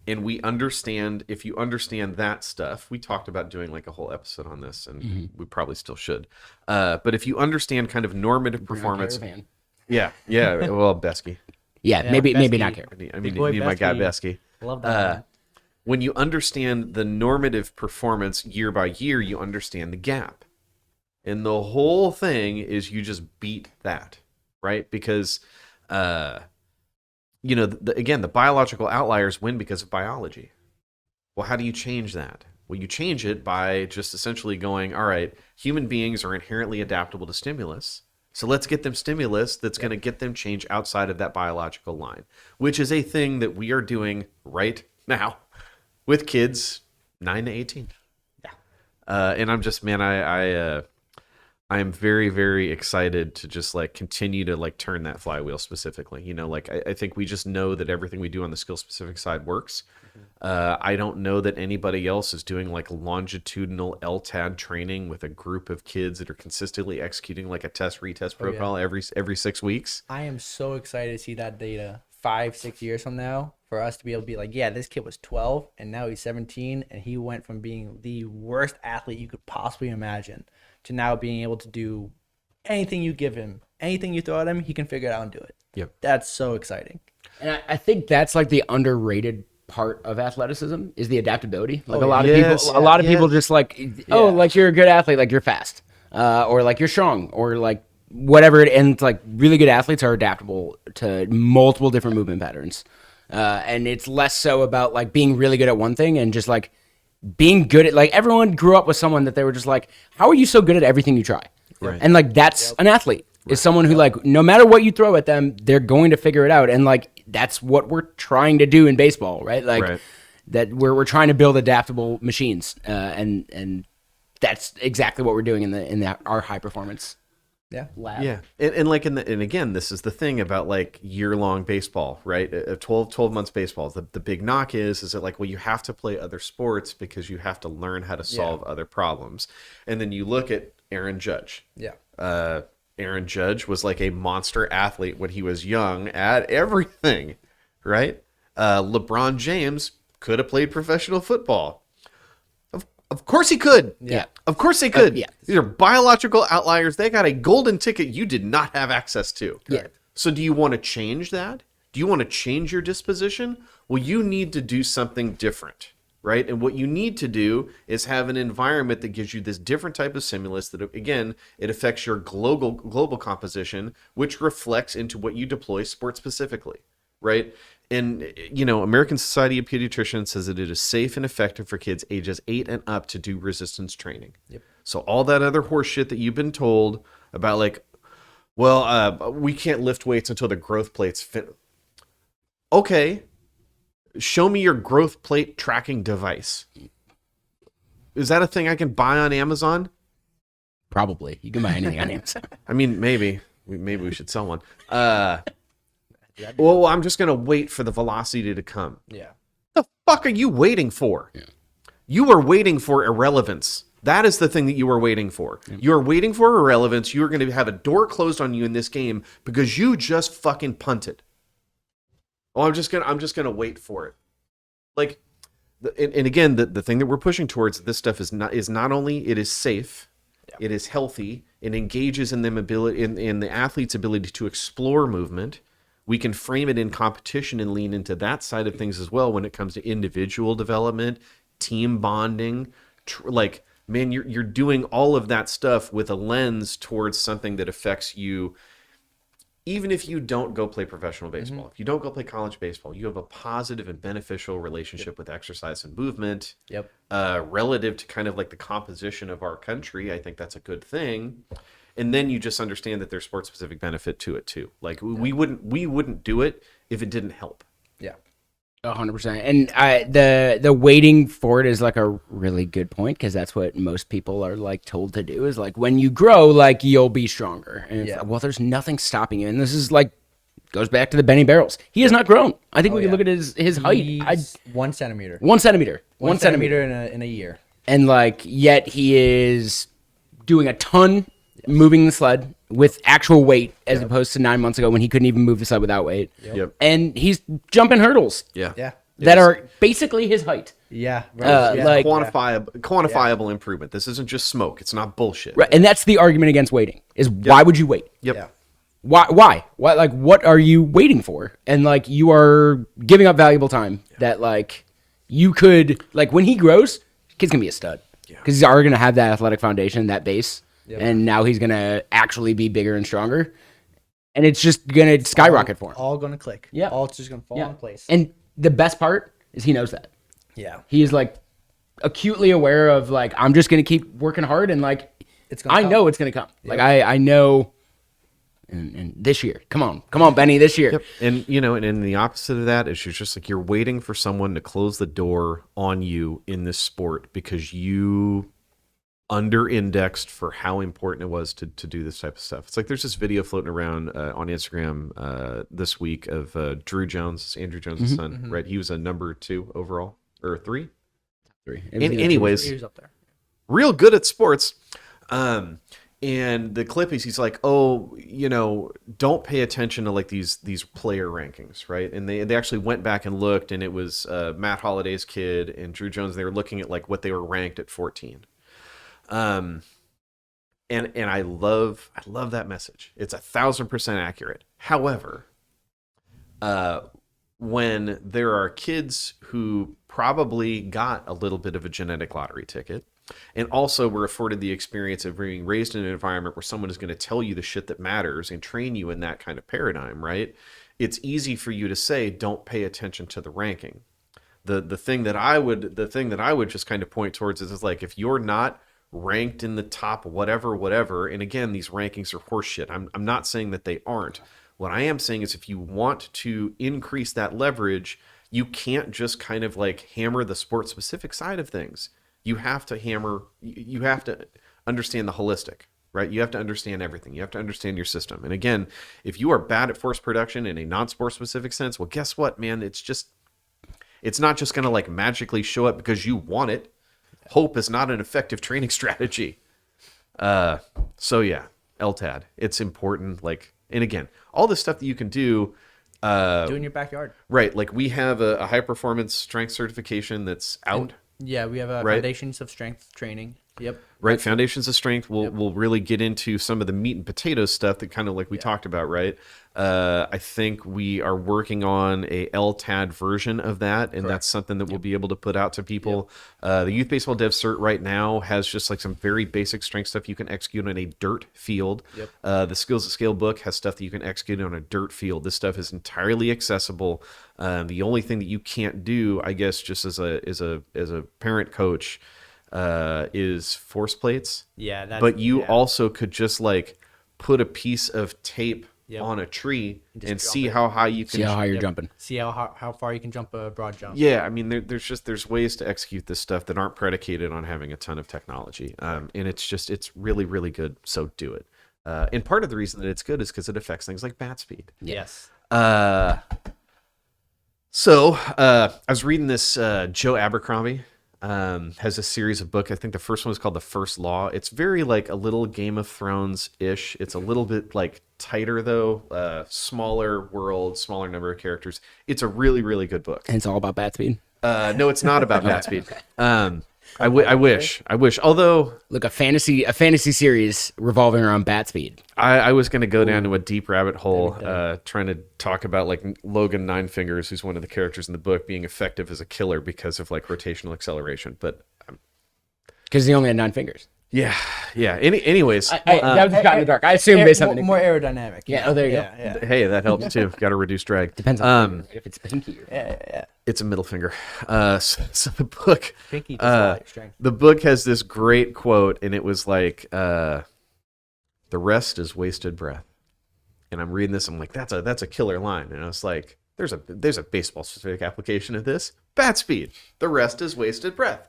And we understand, if you understand that stuff, we talked about doing like a whole episode on this, and we probably still should. But if you understand kind of normative performance, yeah, well, Besky. Yeah, maybe not care. I mean, my guy Besky. Love that. When you understand the normative performance year by year, you understand the gap. And the whole thing is you just beat that, right? Because, again, the biological outliers win because of biology. Well, how do you change that? Well, you change it by just essentially going, all right, human beings are inherently adaptable to stimulus. So let's get them stimulus that's going to get them change outside of that biological line, which is a thing that we are doing right now with kids 9 to 18. Yeah. And I'm just, man, I am very, very excited to just like continue to like turn that flywheel specifically. Like I think we just know that everything we do on the skill specific side works. I don't know that anybody else is doing like longitudinal LTAD training with a group of kids that are consistently executing like a test retest protocol every 6 weeks. I am so excited to see that data 5-6 years from now, for us to be able to be like, yeah, this kid was 12 and now he's 17 and he went from being the worst athlete you could possibly imagine to now being able to do anything you give him, anything you throw at him, he can figure it out and do it. Yep. That's so exciting. And I think that's like the underrated part of athleticism is the adaptability. Like Oh, a lot yeah. of Yes, people, a lot of yes. people just like, oh, Yeah. like you're a good athlete, like you're fast, or like you're strong, or like whatever. And it's like really good athletes are adaptable to multiple different movement patterns. And it's less so about like being really good at one thing and just like being good at like everyone grew up with someone that they were just like, how are you so good at everything you try? Right. And like that's an athlete is someone who like no matter what you throw at them, they're going to figure it out. And like that's what we're trying to do in baseball, right? Like Right. that we're trying to build adaptable machines, and that's exactly what we're doing in our high performance Yeah. lab. Yeah, and like and again, this is the thing about like year-long baseball, right? 12 months baseball. The big knock is that like, well, you have to play other sports because you have to learn how to solve other problems. And then you look at Aaron Judge. Yeah. Aaron Judge was like a monster athlete when he was young at everything, right? LeBron James could have played professional football. Of course he could. Yeah. Of course they could. yeah. These are biological outliers. They got a golden ticket you did not have access to. Yeah. So do you want to change that? Do you want to change your disposition? Well, you need to do something different, right? And what you need to do is have an environment that gives you this different type of stimulus that, again, it affects your global composition, which reflects into what you deploy sport specifically, right? And, you know, American Society of Pediatricians says that it is safe and effective for kids ages 8 and up to do resistance training. Yep. So all that other horse shit that you've been told about, like, well, we can't lift weights until the growth plates fit. Okay, show me your growth plate tracking device. Is that a thing I can buy on Amazon? Probably you can buy anything on Amazon. I mean, maybe we should sell one. Well, I'm just gonna wait for the velocity to come. Yeah. The fuck are you waiting for? Yeah. You are waiting for irrelevance. That is the thing that you are waiting for. You are waiting for irrelevance. You are going to have a door closed on you in this game because you just fucking punted. Oh, I'm just gonna wait for it. Like, and again, the thing that we're pushing towards this stuff is not only it is safe, it is healthy. It engages in them ability in the athlete's ability to explore movement. We can frame it in competition and lean into that side of things as well when it comes to individual development, team bonding. Like, man, you're doing all of that stuff with a lens towards something that affects you. Even if you don't go play professional baseball, if you don't go play college baseball, you have a positive and beneficial relationship with exercise and movement. Yep. Relative to kind of like the composition of our country, I think that's a good thing. And then you just understand that there's sport specific benefit to it too. Like we wouldn't do it if it didn't help. Yeah. 100%. And the waiting for it is like a really good point because that's what most people are like told to do is like when you grow, like you'll be stronger. And it's Yeah. like, well, there's nothing stopping you. And this is like goes back to the Benny Barrels. He has not grown. I think we can yeah. look at his height. He's 1 centimeter. 1 centimeter. 1 centimeter in a year. And like yet he is doing a ton moving the sled with actual weight as opposed to 9 months ago when he couldn't even move the sled without weight. Yep. And he's jumping hurdles Yeah. Yeah. that are basically his height. Yeah. Right. Yeah. like- Quantifiable improvement. This isn't just smoke. It's not bullshit. Right. And that's the argument against waiting is why would you wait? Yep. Yeah. Why? Like, what are you waiting for? And like, you are giving up valuable time that like you could, like when he grows, kid's gonna be a stud because he's already gonna have that athletic foundation, that base. Yep. And now he's gonna actually be bigger and stronger, and it's just gonna skyrocket for him. All gonna click. Yeah. All just gonna fall Yeah. in place. And the best part is he knows that. Yeah. He is like acutely aware of like I'm just gonna keep working hard and like It's gonna I come. know it's gonna come. Like I know. And this year, come on, Benny, this year. Yep. And you know, and the opposite of that is just like you're waiting for someone to close the door on you in this sport because you under-indexed for how important it was to do this type of stuff. It's like there's this video floating around on Instagram this week of Drew Jones, Andrew Jones' son, right? He was a number 2 overall or 3. Anyways, He was up there. real good at sports. And the clip is he's like, oh, you know, don't pay attention to like these player rankings, right? And they actually went back and looked, and it was Matt Holliday's kid and Drew Jones. They were looking at like what they were ranked at 14. And I love that message. It's 1,000% accurate. However, when there are kids who probably got a little bit of a genetic lottery ticket and also were afforded the experience of being raised in an environment where someone is going to tell you the shit that matters and train you in that kind of paradigm, right? It's easy for you to say, don't pay attention to the ranking. The thing that I would just kind of point towards is like, if you're not ranked in the top whatever, and again, these rankings are horseshit. I'm not saying that they aren't. What I am saying is if you want to increase that leverage, you can't just kind of like hammer the sport specific side of things. You have to understand the holistic, right? You have to understand everything. You have to understand your system. And again, if you are bad at force production in a non-sport specific sense, well, guess what, man? It's not just going to like magically show up because you want it. Hope is not an effective training strategy. So yeah, LTAD, it's important. Like, and again, all the stuff that you can do, do in your backyard. Right. Like we have a high performance strength certification that's out. Yeah, we have Right. Foundations of Strength training. Yep. Right. Foundations of Strength. We'll really get into some of the meat and potatoes stuff that kind of like we talked about, right? I think we are working on a LTAD version of that, and that's something that we'll be able to put out to people. The Youth Baseball Dev Cert right now has just like some very basic strength stuff you can execute on a dirt field. The Skills at Scale book has stuff that you can execute on a dirt field. This stuff is entirely accessible. The only thing that you can't do, I guess, just as a parent coach, is force plates. Yeah, but you also could just like put a piece of tape on a tree and see how high you can. See how high you're jumping. See how far you can jump a broad jump. Yeah, I mean, there's ways to execute this stuff that aren't predicated on having a ton of technology, and it's really really good. So do it. And part of the reason that it's good is because it affects things like bat speed. Yes. So I was reading this. Joe Abercrombie has a series of books. I think the first one is called The First Law. It's very like a little Game of Thrones-ish. It's a little bit like tighter though, smaller world, smaller number of characters. It's a really, really good book. And it's all about bat speed. No, it's not about bat speed. I wish. Although, Look, a fantasy series revolving around bat speed. I was going to go down to a deep rabbit hole, trying to talk about like Logan Nine Fingers, who's one of the characters in the book, being effective as a killer because of like rotational acceleration. But Because he only had 9 fingers. yeah. Anyways, That was a shot in the dark. I assume based on the more aerodynamic. Yeah. Oh, there you go. Yeah. hey, that helps too. Got to reduce drag. Depends on if it's pinky or Yeah. It's a middle finger. So the book, Pinky does a lot of strength. the book has this great quote, and it was like, "The rest is wasted breath." And I'm reading this, I'm like, that's a killer line. And I was like, there's a baseball specific application of this. Bat speed. The rest is wasted breath.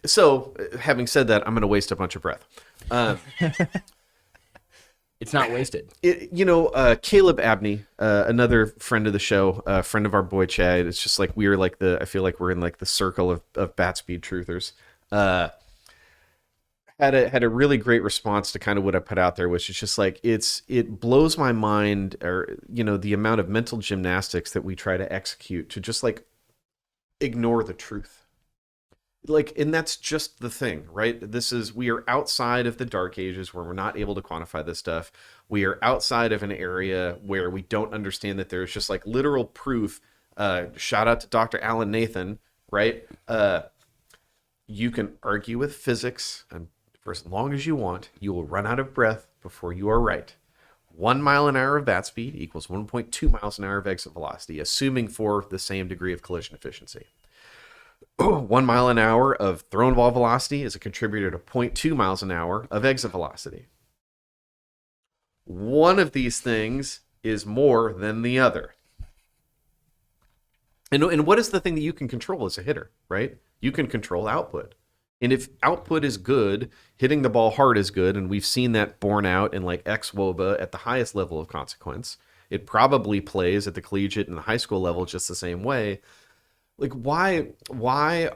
So, having said that, I'm going to waste a bunch of breath. It's not wasted. Caleb Abney, another friend of the show, friend of our boy Chad. It's just like I feel like we're in like the circle of bat speed truthers. Had a really great response to kind of what I put out there, which is just like it blows my mind, or the amount of mental gymnastics that we try to execute to just like ignore the truth. Like, and that's just the thing, right? We are outside of the dark ages where we're not able to quantify this stuff. We are outside of an area where we don't understand that there's just like literal proof. Shout out to Dr. Alan Nathan, right? You can argue with physics, and for as long as you want, you will run out of breath before you are right. 1 mile an hour of bat speed equals 1.2 miles an hour of exit velocity, assuming for the same degree of collision efficiency. 1 mile an hour of thrown ball velocity is a contributor to 0.2 miles an hour of exit velocity. One of these things is more than the other. And what is the thing that you can control as a hitter, right? You can control output. And if output is good, hitting the ball hard is good, and we've seen that borne out in like ex-WOBA at the highest level of consequence. It probably plays at the collegiate and the high school level just the same way. Like, why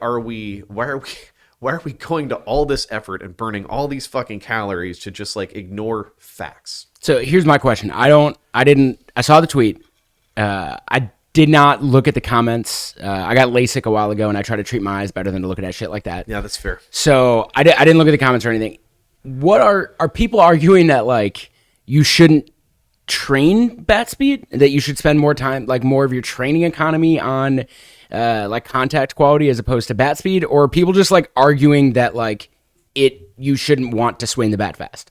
are we going to all this effort and burning all these fucking calories to just like ignore facts? So here's my question. I saw the tweet. I did not look at the comments. I got LASIK a while ago, and I try to treat my eyes better than to look at shit like that. Yeah, that's fair. So I didn't look at the comments or anything. What are people arguing that like you shouldn't train bat speed, that you should spend more time, like more of your training economy on like contact quality as opposed to bat speed, or are people just like arguing that like you shouldn't want to swing the bat fast?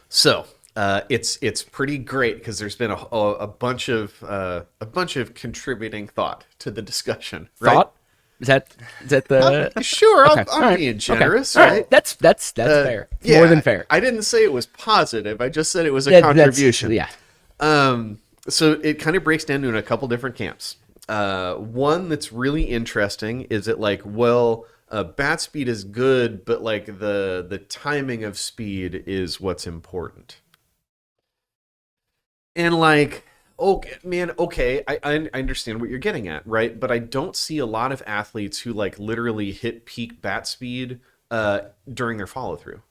So it's pretty great because there's been a bunch of contributing thought to the discussion. Right? Thought? Is that the Sure, Okay. I'm All right. being generous, Okay. All right? That's fair. It's Yeah, more than fair. I didn't say it was positive. I just said it was a That's- contribution. Yeah. So it kind of breaks down into a couple different camps. One that's really interesting is that like, well, bat speed is good, but like the timing of speed is what's important. And like, okay, man, okay, I understand what you're getting at, right? But I don't see a lot of athletes who like literally hit peak bat speed during their follow through.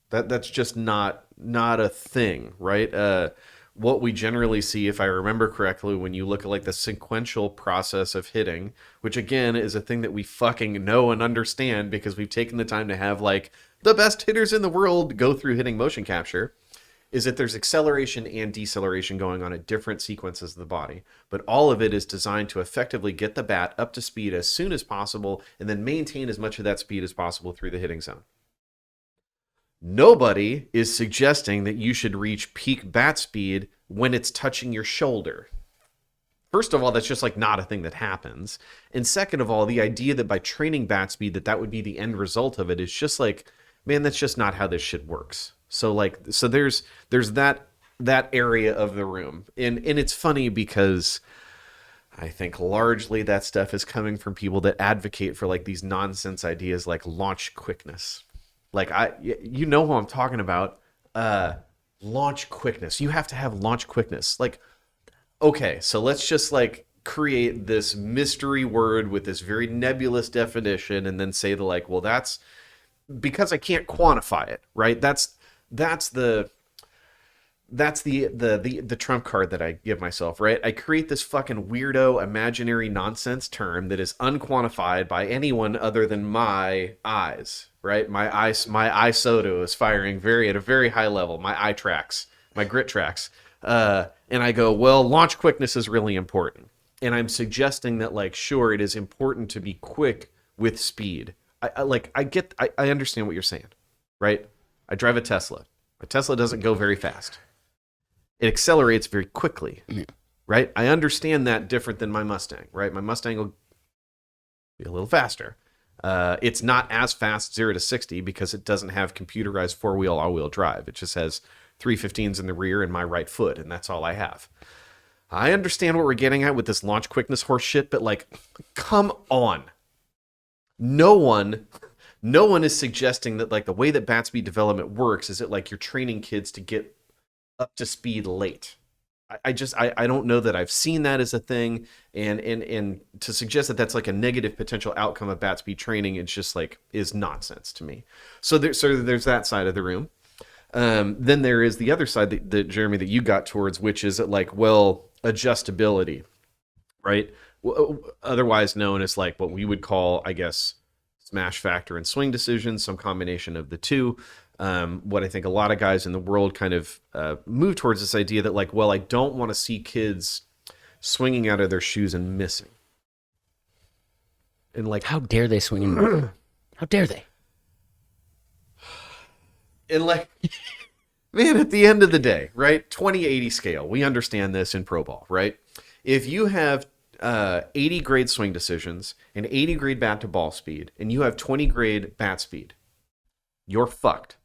That's just not a thing, right? What we generally see, if I remember correctly, when you look at like the sequential process of hitting, which again is a thing that we fucking know and understand because we've taken the time to have like the best hitters in the world go through hitting motion capture, is that there's acceleration and deceleration going on at different sequences of the body. But all of it is designed to effectively get the bat up to speed as soon as possible and then maintain as much of that speed as possible through the hitting zone. Nobody is suggesting that you should reach peak bat speed when it's touching your shoulder. First of all, that's just like not a thing that happens. And second of all, the idea that by training bat speed that would be the end result of it is just like, man, that's just not how this shit works. So there's that area of the room. And it's funny because I think largely that stuff is coming from people that advocate for like these nonsense ideas like launch quickness. Like you know who I'm talking about. Launch quickness. You have to have launch quickness. Like, okay, so let's just like create this mystery word with this very nebulous definition and then say the like, well, that's because I can't quantify it, right? That's the trump card that I give myself, right? I create this fucking weirdo imaginary nonsense term that is unquantified by anyone other than my eyes, right? My iSoto is firing at a very high level. My eye tracks, my grit tracks. And I go, well, launch quickness is really important. And I'm suggesting that like, sure, it is important to be quick with speed. I understand what you're saying, right? I drive a Tesla. A Tesla doesn't go very fast. It accelerates very quickly, right? I understand that different than my Mustang, right? My Mustang will be a little faster. It's not as fast 0 to 60 because it doesn't have computerized four-wheel all-wheel drive. It just has 315s in the rear and my right foot, and that's all I have. I understand what we're getting at with this launch quickness horse shit, but like, come on. No one is suggesting that like the way that bat speed development works is that like you're training kids to get up to speed late. I don't know that I've seen that as a thing, and to suggest that that's like a negative potential outcome of bat speed training, it's just like is nonsense to me. So there's that side of the room. Then there is the other side that Jeremy, that you got towards, which is like, well, adjustability, right? Otherwise known as like what we would call, I guess, smash factor and swing decisions, some combination of the two. What I think a lot of guys in the world kind of move towards this idea that like, well, I don't want to see kids swinging out of their shoes and missing. And like, How dare they swing in? How dare they? and like, man, at the end of the day, right? 20-80 scale. We understand this in pro ball, right? If you have 80 grade swing decisions and 80 grade bat to ball speed, and you have 20 grade bat speed, you're fucked.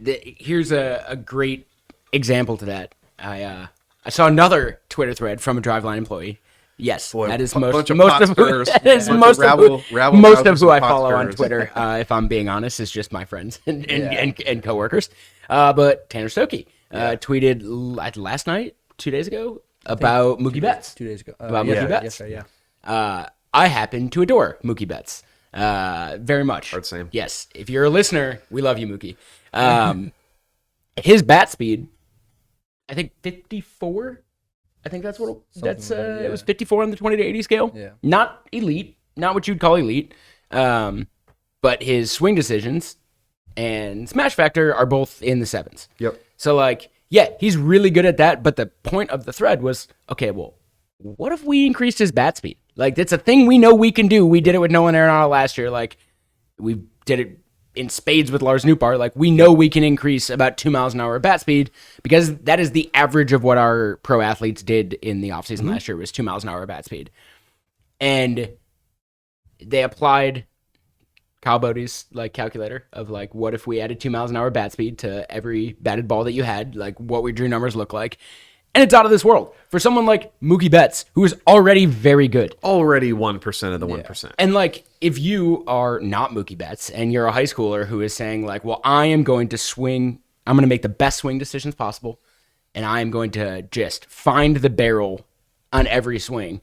Here's a great example to that. I saw another Twitter thread from a Driveline employee. Yes, Boy, that is bunch of most pot of stirrers, that is bunch most of rabble who I pot follow on stirrers. Twitter. If I'm being honest, is just my friends and coworkers. But Tanner Stokey tweeted last night, 2 days ago, about Mookie Betts. 2 days ago. About Mookie Betts. Yes, sir, yeah. I happen to adore Mookie Betts very much. Hard same. Yes, if you're a listener, we love you, Mookie. His bat speed, I think 54. I think that's what it was 54 on the 20 to 80 scale. Yeah. Not elite, not what you'd call elite. But his swing decisions and smash factor are both in the sevens. Yep. So like yeah, he's really good at that. But the point of the thread was, okay, well, what if we increased his bat speed? Like, that's a thing we know we can do. We did it with Nolan Arenado last year. Like, we did it in spades with Lars Nootbaar. Like, we know we can increase about 2 miles an hour of bat speed because that is the average of what our pro athletes did in the offseason last year was 2 miles an hour of bat speed. And they applied Kyle Bodie's like calculator of like, what if we added 2 miles an hour bat speed to every batted ball that you had? Like, what would your numbers look like? And it's out of this world for someone like Mookie Betts, who is already very good. Already 1% of the 1%. And like, if you are not Mookie Betts and you're a high schooler who is saying like, well, I am going to swing, I'm going to make the best swing decisions possible, and I am going to just find the barrel on every swing.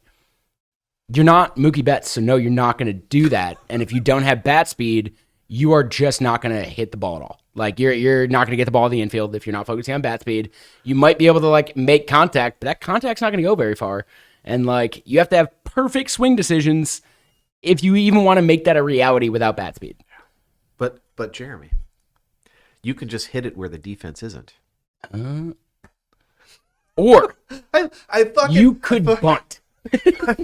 You're not Mookie Betts, so no, you're not going to do that. And if you don't have bat speed, you are just not going to hit the ball at all. Like, you're not going to get the ball in the infield if you're not focusing on bat speed. You might be able to like make contact, but that contact's not going to go very far. And like, you have to have perfect swing decisions if you even want to make that a reality without bat speed. But Jeremy, you can just hit it where the defense isn't. Or I fucking you could bunt.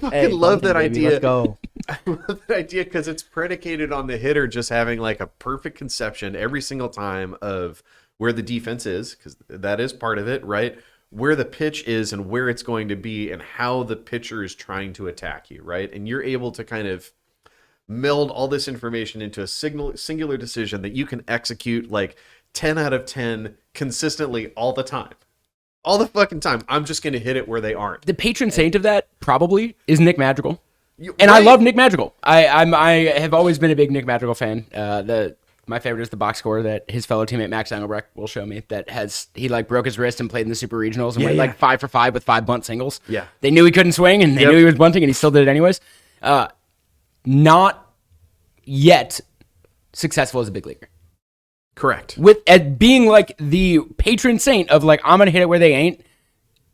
I love that baby, idea. Let's go. I love that idea because it's predicated on the hitter just having like a perfect conception every single time of where the defense is, because that is part of it, right? Where the pitch is and where it's going to be and how the pitcher is trying to attack you, right? And you're able to kind of meld all this information into a singular decision that you can execute like 10 out of 10 consistently all the time. All the fucking time. I'm just going to hit it where they aren't. The patron saint of that probably is Nick Madrigal. Right. I love Nick Madrigal. I have always been a big Nick Madrigal fan. My favorite is the box score that his fellow teammate Max Engelbrecht will show me that he like broke his wrist and played in the Super Regionals and went like 5 for 5 with 5 bunt singles. Yeah. They knew he couldn't swing and they knew he was bunting and he still did it anyways. Not yet successful as a big leaguer. Correct. With being like the patron saint of like, I'm going to hit it where they ain't.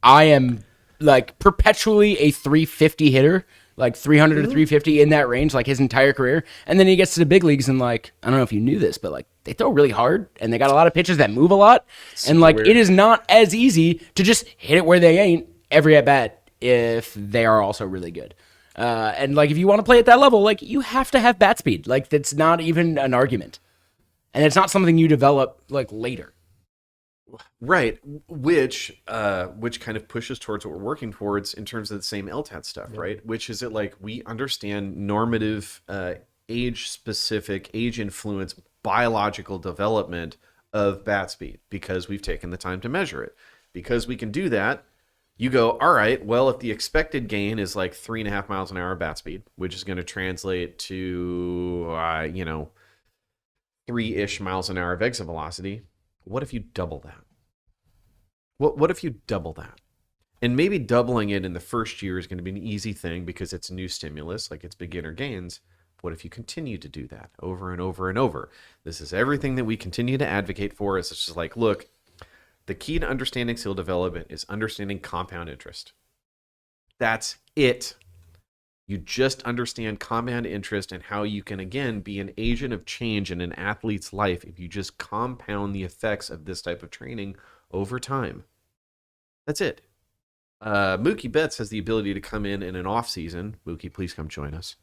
I am like perpetually a 350 hitter, like 300 to 350 in that range, like his entire career. And then he gets to the big leagues and like, I don't know if you knew this, but like they throw really hard and they got a lot of pitches that move a lot. And like, it is not as easy to just hit it where they ain't every at bat if they are also really good. And like, if you want to play at that level, like you have to have bat speed. Like that's not even an argument. And it's not something you develop like later. Right, which kind of pushes towards what we're working towards in terms of the same LTAD stuff, right? Which is that like we understand normative, age-specific, age-influenced biological development of bat speed because we've taken the time to measure it. Because we can do that, you go, all right, well, if the expected gain is like 3.5 miles an hour bat speed, which is going to translate to, 3-ish miles an hour of exit velocity, what if you double that? What if you double that? And maybe doubling it in the first year is going to be an easy thing because it's new stimulus, like it's beginner gains. What if you continue to do that over and over and over? This is everything that we continue to advocate for. It's just like, look, the key to understanding skill development is understanding compound interest. That's it. You just understand compound interest and how you can, again, be an agent of change in an athlete's life if you just compound the effects of this type of training over time. That's it. Mookie Betts has the ability to come in an off season. Mookie, please come join us.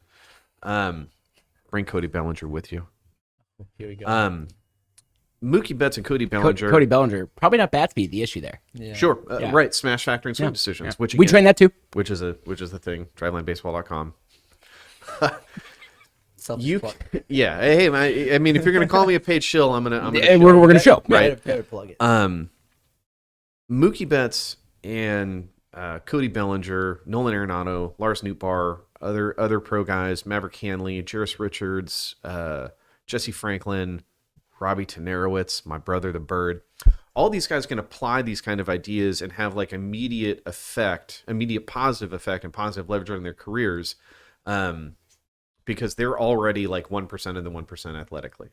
Bring Cody Bellinger with you. Here we go. Mookie Betts and Cody Bellinger. Cody Bellinger, probably not bat speed, the issue there. Yeah. Sure, Yeah. right. Smash factor and swing decisions, Yeah. which We again, train that too. which is the thing. DrivelineBaseball.com. Selfish plug. Yeah. Hey, I mean, if you're gonna call me a paid shill, I'm gonna. We're going to show. Right. Better plug it. Mookie Betts and Cody Bellinger, Nolan Arenado, Lars Nootbaar, other pro guys, Maverick Hanley, Jairus Richards, Jesse Franklin, Robbie Tenerowitz, my brother the Bird. All these guys can apply these kind of ideas and have like immediate positive effect and positive leverage on their careers because they're already like 1% of the 1% athletically.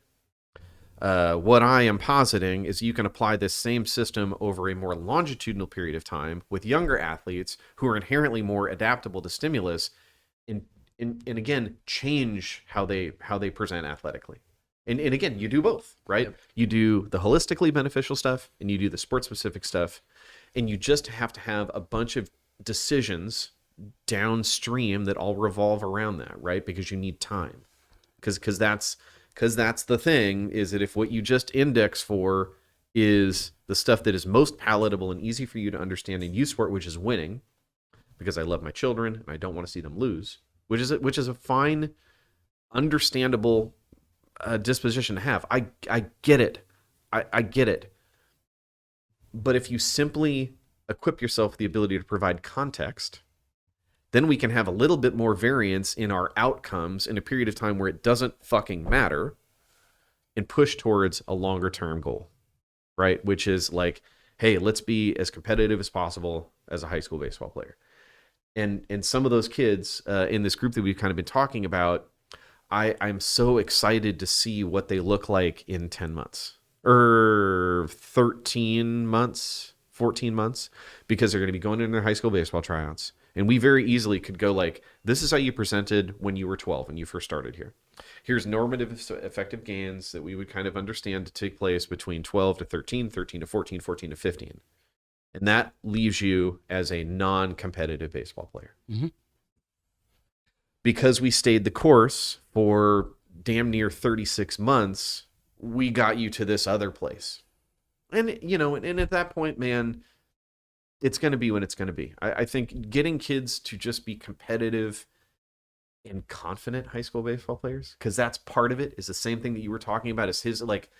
What I am positing is you can apply this same system over a more longitudinal period of time with younger athletes who are inherently more adaptable to stimulus and again, change how they present athletically. And again, you do both, right? Yep. You do the holistically beneficial stuff and you do the sport specific stuff. And you just have to have a bunch of decisions downstream that all revolve around that, right? Because you need time. Because that's the thing, is that if what you just index for is the stuff that is most palatable and easy for you to understand in youth sport, which is winning, because I love my children and I don't want to see them lose, which is a fine, understandable disposition to have. I get it. I get it. But if you simply equip yourself with the ability to provide context, then we can have a little bit more variance in our outcomes in a period of time where it doesn't fucking matter, and push towards a longer term goal, right? Which is like, hey, let's be as competitive as possible as a high school baseball player. And some of those kids in this group that we've kind of been talking about, I'm so excited to see what they look like in 10 months or 13 months, 14 months, because they're going to be going into their high school baseball tryouts. And we very easily could go like, this is how you presented when you were 12, when you first started here. Here's normative effective gains that we would kind of understand to take place between 12 to 13, 13 to 14, 14 to 15. And that leaves you as a non-competitive baseball player. Mm-hmm. Because we stayed the course for damn near 36 months, we got you to this other place. And, you know, and at that point, man, it's going to be when it's going to be. I think getting kids to just be competitive and confident high school baseball players, because that's part of it, is the same thing that you were talking about, is his, like,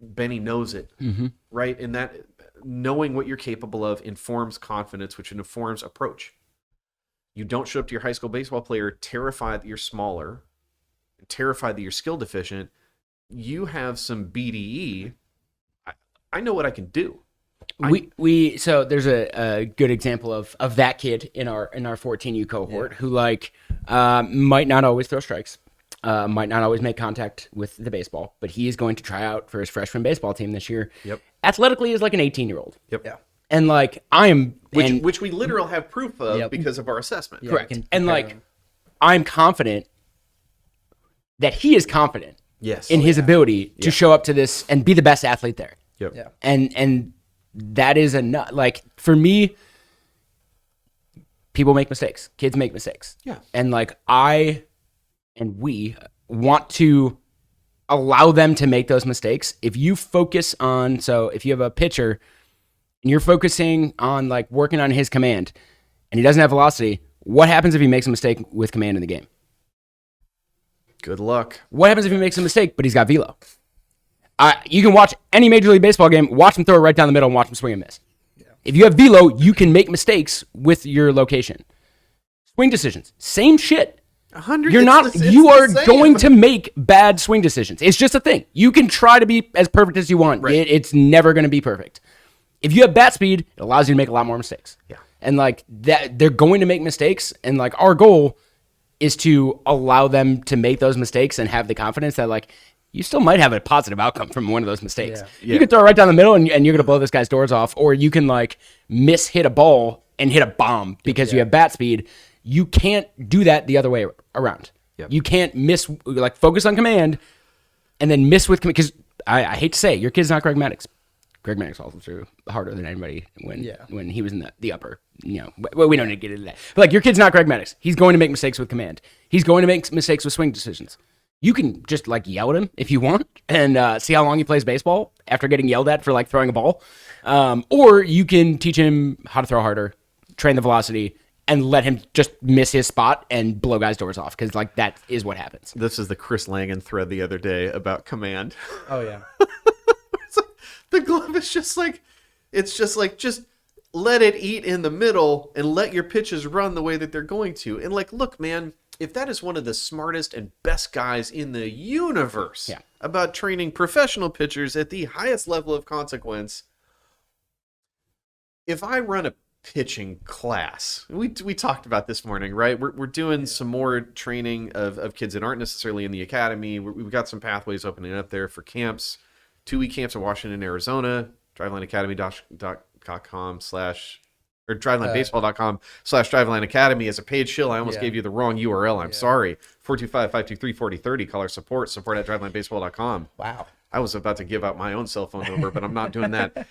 Benny knows it, Mm-hmm. right? And that knowing what you're capable of informs confidence, which informs approach. You don't show up to your high school baseball player terrified that you're smaller, terrified that you're skill deficient. You have some BDE. I know what I can do. So there's a good example of that kid in our 14U cohort who like might not always throw strikes, might not always make contact with the baseball, but he is going to try out for his freshman baseball team this year. Yep. Athletically is like an 18-year-old. Yep. Yeah. And like I am, Which we literally have proof of Yep. because of our assessment. Yeah, correct. you can And compare like them. I'm confident that he is confident Yes. in his ability to show up to this and be the best athlete there. Yep. Yeah. And that is enough. Like for me, people make mistakes. Kids make mistakes. Yeah. And like we want to allow them to make those mistakes. If you focus on, so if you have a pitcher and you're focusing on like working on his command and he doesn't have velocity, what happens if he makes a mistake with command in the game? Good luck. What happens if he makes a mistake, but he's got velo? You can watch any Major League Baseball game, watch him throw it right down the middle and watch him swing and miss. Yeah. If you have velo, you can make mistakes with your location. Swing decisions, same shit. 100. You're not. You are going to make bad swing decisions. It's just a thing. You can try to be as perfect as you want. Right. It's never going to be perfect. If you have bat speed, it allows you to make a lot more mistakes. Yeah. And like that, they're going to make mistakes. And like our goal is to allow them to make those mistakes and have the confidence that like you still might have a positive outcome from one of those mistakes. Yeah. You can throw it right down the middle and you're going to blow this guy's doors off, or you can like hit a ball and hit a bomb because you have bat speed. You can't do that the other way around. Yep. You can't focus on command and then miss with command. Because I hate to say it, your kid's not Greg Maddux. Greg Maddux also threw harder than anybody when he was in the upper. Well, we don't need to get into that. But like your kid's not Greg Maddux. He's going to make mistakes with command. He's going to make mistakes with swing decisions. You can just like yell at him if you want and see how long he plays baseball after getting yelled at for like throwing a ball. Or you can teach him how to throw harder, train the velocity, and let him just miss his spot and blow guys' doors off, because like that is what happens. This is the Chris Langan thread the other day about command. Oh yeah. It's like, the glove is just like, just let it eat in the middle and let your pitches run the way that they're going to. And like, look, man, if that is one of the smartest and best guys in the universe about training professional pitchers at the highest level of consequence, if I run a pitching class, we talked about this morning, right? We're doing some more training of kids that aren't necessarily in the academy. We've got some pathways opening up there for camps, 2-week camps in Washington, Arizona, drivelineacademy.com/ or drivelinebaseball.com/driveline academy as a paid shill. I almost Yeah. gave you the wrong URL. I'm Yeah. sorry. 425-523-4030. Call our support at drivelinebaseball.com. Wow. I was about to give out my own cell phone number, but I'm not doing that.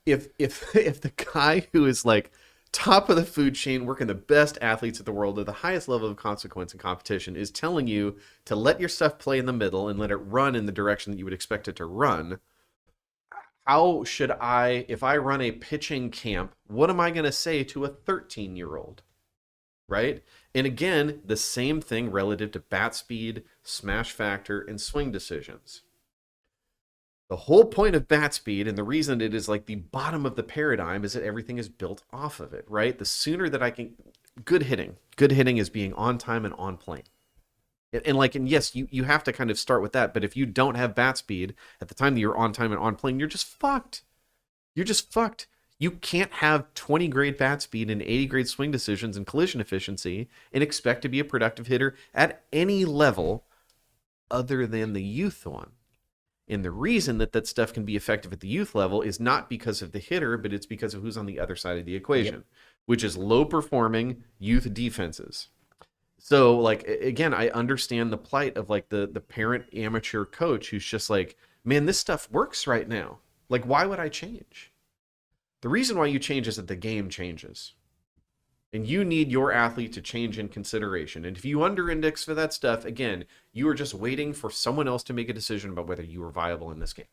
If the guy who is like top of the food chain, working the best athletes at the world at the highest level of consequence and competition, is telling you to let your stuff play in the middle and let it run in the direction that you would expect it to run, how should I, if I run a pitching camp, what am I going to say to a 13-year-old? Right? And again, the same thing relative to bat speed, smash factor, and swing decisions. The whole point of bat speed, and the reason it is like the bottom of the paradigm, is that everything is built off of it, right? The sooner that I can... Good hitting is being on time and on plane. And yes, you have to kind of start with that, but if you don't have bat speed at the time that you're on time and on plane, you're just fucked. You're just fucked. You can't have 20 grade bat speed and 80 grade swing decisions and collision efficiency and expect to be a productive hitter at any level other than the youth one. And the reason that stuff can be effective at the youth level is not because of the hitter, but it's because of who's on the other side of the equation, which is low performing youth defenses. So, like, again, I understand the plight of like the parent amateur coach who's just like, man, this stuff works right now. Like, why would I change? The reason why you change is that the game changes. And you need your athlete to change in consideration. And if you under-index for that stuff, again, you are just waiting for someone else to make a decision about whether you are viable in this game.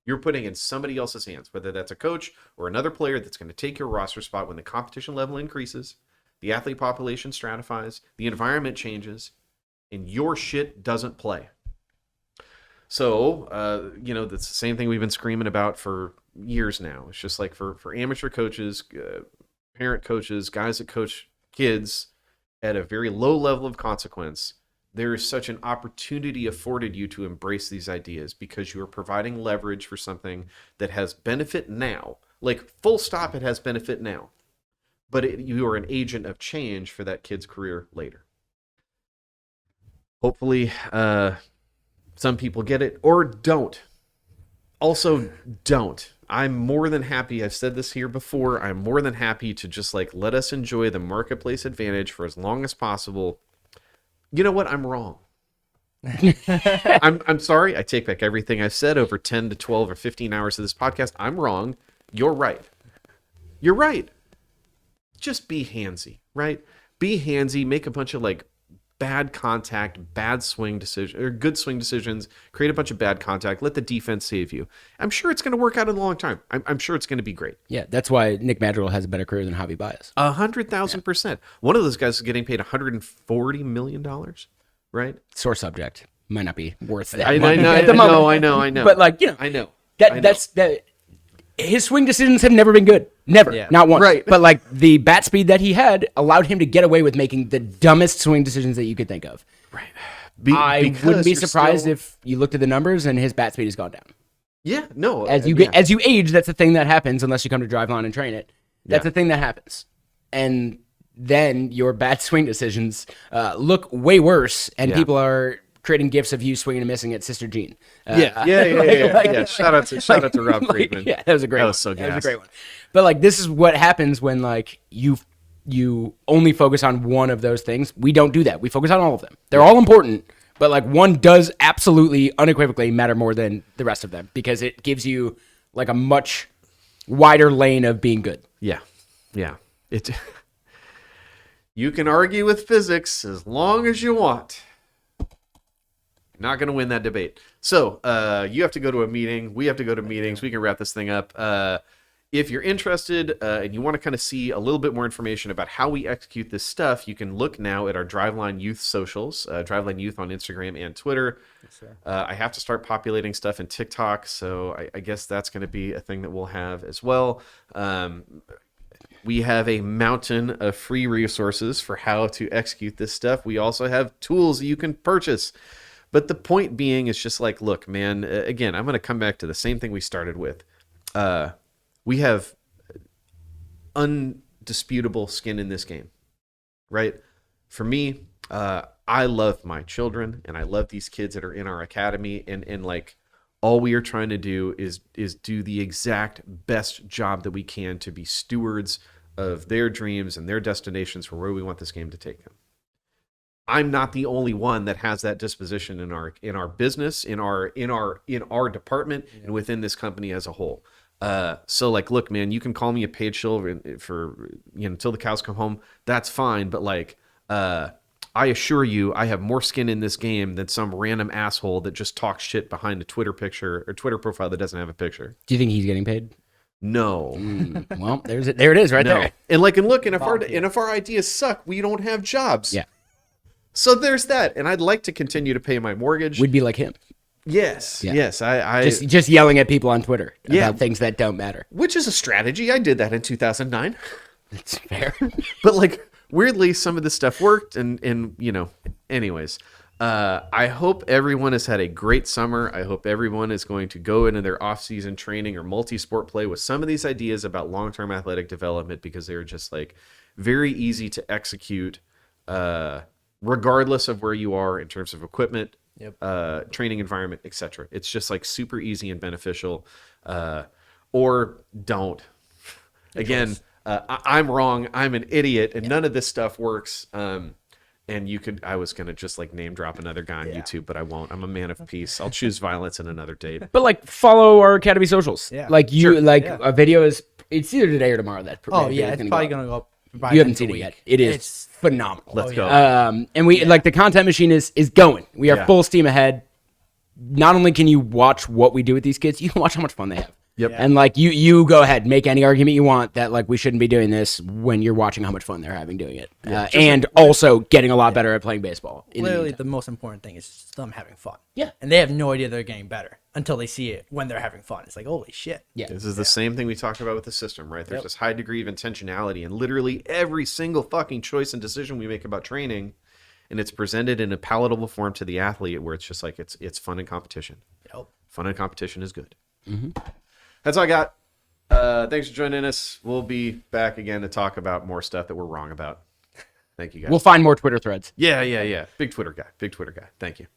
You're putting in somebody else's hands, whether that's a coach or another player that's going to take your roster spot when the competition level increases, the athlete population stratifies, the environment changes, and your shit doesn't play. So, that's the same thing we've been screaming about for years now. It's just like for amateur coaches, parent coaches, guys that coach kids at a very low level of consequence, there is such an opportunity afforded you to embrace these ideas because you are providing leverage for something that has benefit now. Like, full stop, it has benefit now. But you are an agent of change for that kid's career later. Hopefully, some people get it or don't. Also, don't. I'm more than happy. I've said this here before. I'm more than happy to just like let us enjoy the marketplace advantage for as long as possible. You know what? I'm wrong. I'm sorry. I take back everything I've said over 10 to 12 or 15 hours of this podcast. I'm wrong. You're right. You're right. Just be handsy, right? Be handsy. Make a bunch of like bad contact, bad swing decision, or good swing decisions, create a bunch of bad contact, let the defense save you. I'm sure it's going to work out in the long term. I'm sure it's going to be great. Yeah, that's why Nick Madrigal has a better career than Javi Baez. 100,000%. One of those guys is getting paid $140 million, right? Sore subject. Might not be worth that. I money know, at the moment. I know. But like, I know. That's his swing decisions have never been good. Never. Yeah. Not once. Right. But like the bat speed that he had allowed him to get away with making the dumbest swing decisions that you could think of. Right. I wouldn't be surprised if you looked at the numbers and his bat speed has gone down. Yeah, no. As you age, that's the thing that happens unless you come to Driveline and train it. That's the thing that happens. And then your bat swing decisions look way worse, and people are creating gifs of you swinging and missing at Sister Jean. Yeah. Shout out to Rob Friedman. Yeah, that was a great one. That was so gas. That was a great one. But like, this is what happens when like you only focus on one of those things. We don't do that. We focus on all of them. They're all important, but like one does absolutely unequivocally matter more than the rest of them because it gives you like a much wider lane of being good. Yeah. You can argue with physics as long as you want. Not going to win that debate. So you have to go to a meeting. We have to go to meetings. We can wrap this thing up. If you're interested and you want to kind of see a little bit more information about how we execute this stuff, you can look now at our Driveline Youth socials, Driveline Youth on Instagram and Twitter. Yes, I have to start populating stuff in TikTok, so I guess that's going to be a thing that we'll have as well. We have a mountain of free resources for how to execute this stuff. We also have tools that you can purchase. But the point being is just like, look, man, again, I'm going to come back to the same thing we started with. We have undisputable skin in this game, right? For me, I love my children and I love these kids that are in our academy. And like, All we are trying to do is do the exact best job that we can to be stewards of their dreams and their destinations for where we want this game to take them. I'm not the only one that has that disposition in our business, in our department, and within this company as a whole. So like, look, man, you can call me a paid shill for until the cows come home. That's fine, but like, I assure you, I have more skin in this game than some random asshole that just talks shit behind a Twitter picture or Twitter profile that doesn't have a picture. Do you think he's getting paid? No. Well, there it is right there. And like, and look, and if our ideas suck, we don't have jobs. Yeah. So there's that, and I'd like to continue to pay my mortgage. We'd be like him. Yes, Yeah. yes. I just yelling at people on Twitter about things that don't matter. which is a strategy. I did that in 2009. That's fair. But like, weirdly, some of this stuff worked, and anyways. I hope everyone has had a great summer. I hope everyone is going to go into their off-season training or multi-sport play with some of these ideas about long-term athletic development, because they're just like very easy to execute, regardless of where you are in terms of equipment, training environment, etc. It's just like super easy and beneficial, or don't. Again, I'm wrong. I'm an idiot, and none of this stuff works. And I was going to just like name drop another guy on YouTube, but I won't. I'm a man of peace. I'll choose violence in another date. But like, follow our Academy socials. Yeah. Like a video it's either today or tomorrow. It's probably going to go up. You haven't seen it yet. It's phenomenal. Let's go. And we like the content machine is going. We are full steam ahead. Not only can you watch what we do with these kids, you can watch how much fun they have. Yep. And like you go ahead, make any argument you want that like we shouldn't be doing this when you're watching how much fun they're having doing it, and also getting a lot better at playing baseball. Literally, the most important thing is just them having fun. Yeah. And they have no idea they're getting better until they see it when they're having fun. It's like, holy shit. Yeah. This is the same thing we talked about with the system, right? There's this high degree of intentionality, and literally every single fucking choice and decision we make about training, and it's presented in a palatable form to the athlete, where it's just like it's fun and competition. Yep. Fun and competition is good. That's all I got. Thanks for joining us. We'll be back again to talk about more stuff that we're wrong about. Thank you, guys. We'll find more Twitter threads. Yeah. Big Twitter guy. Thank you.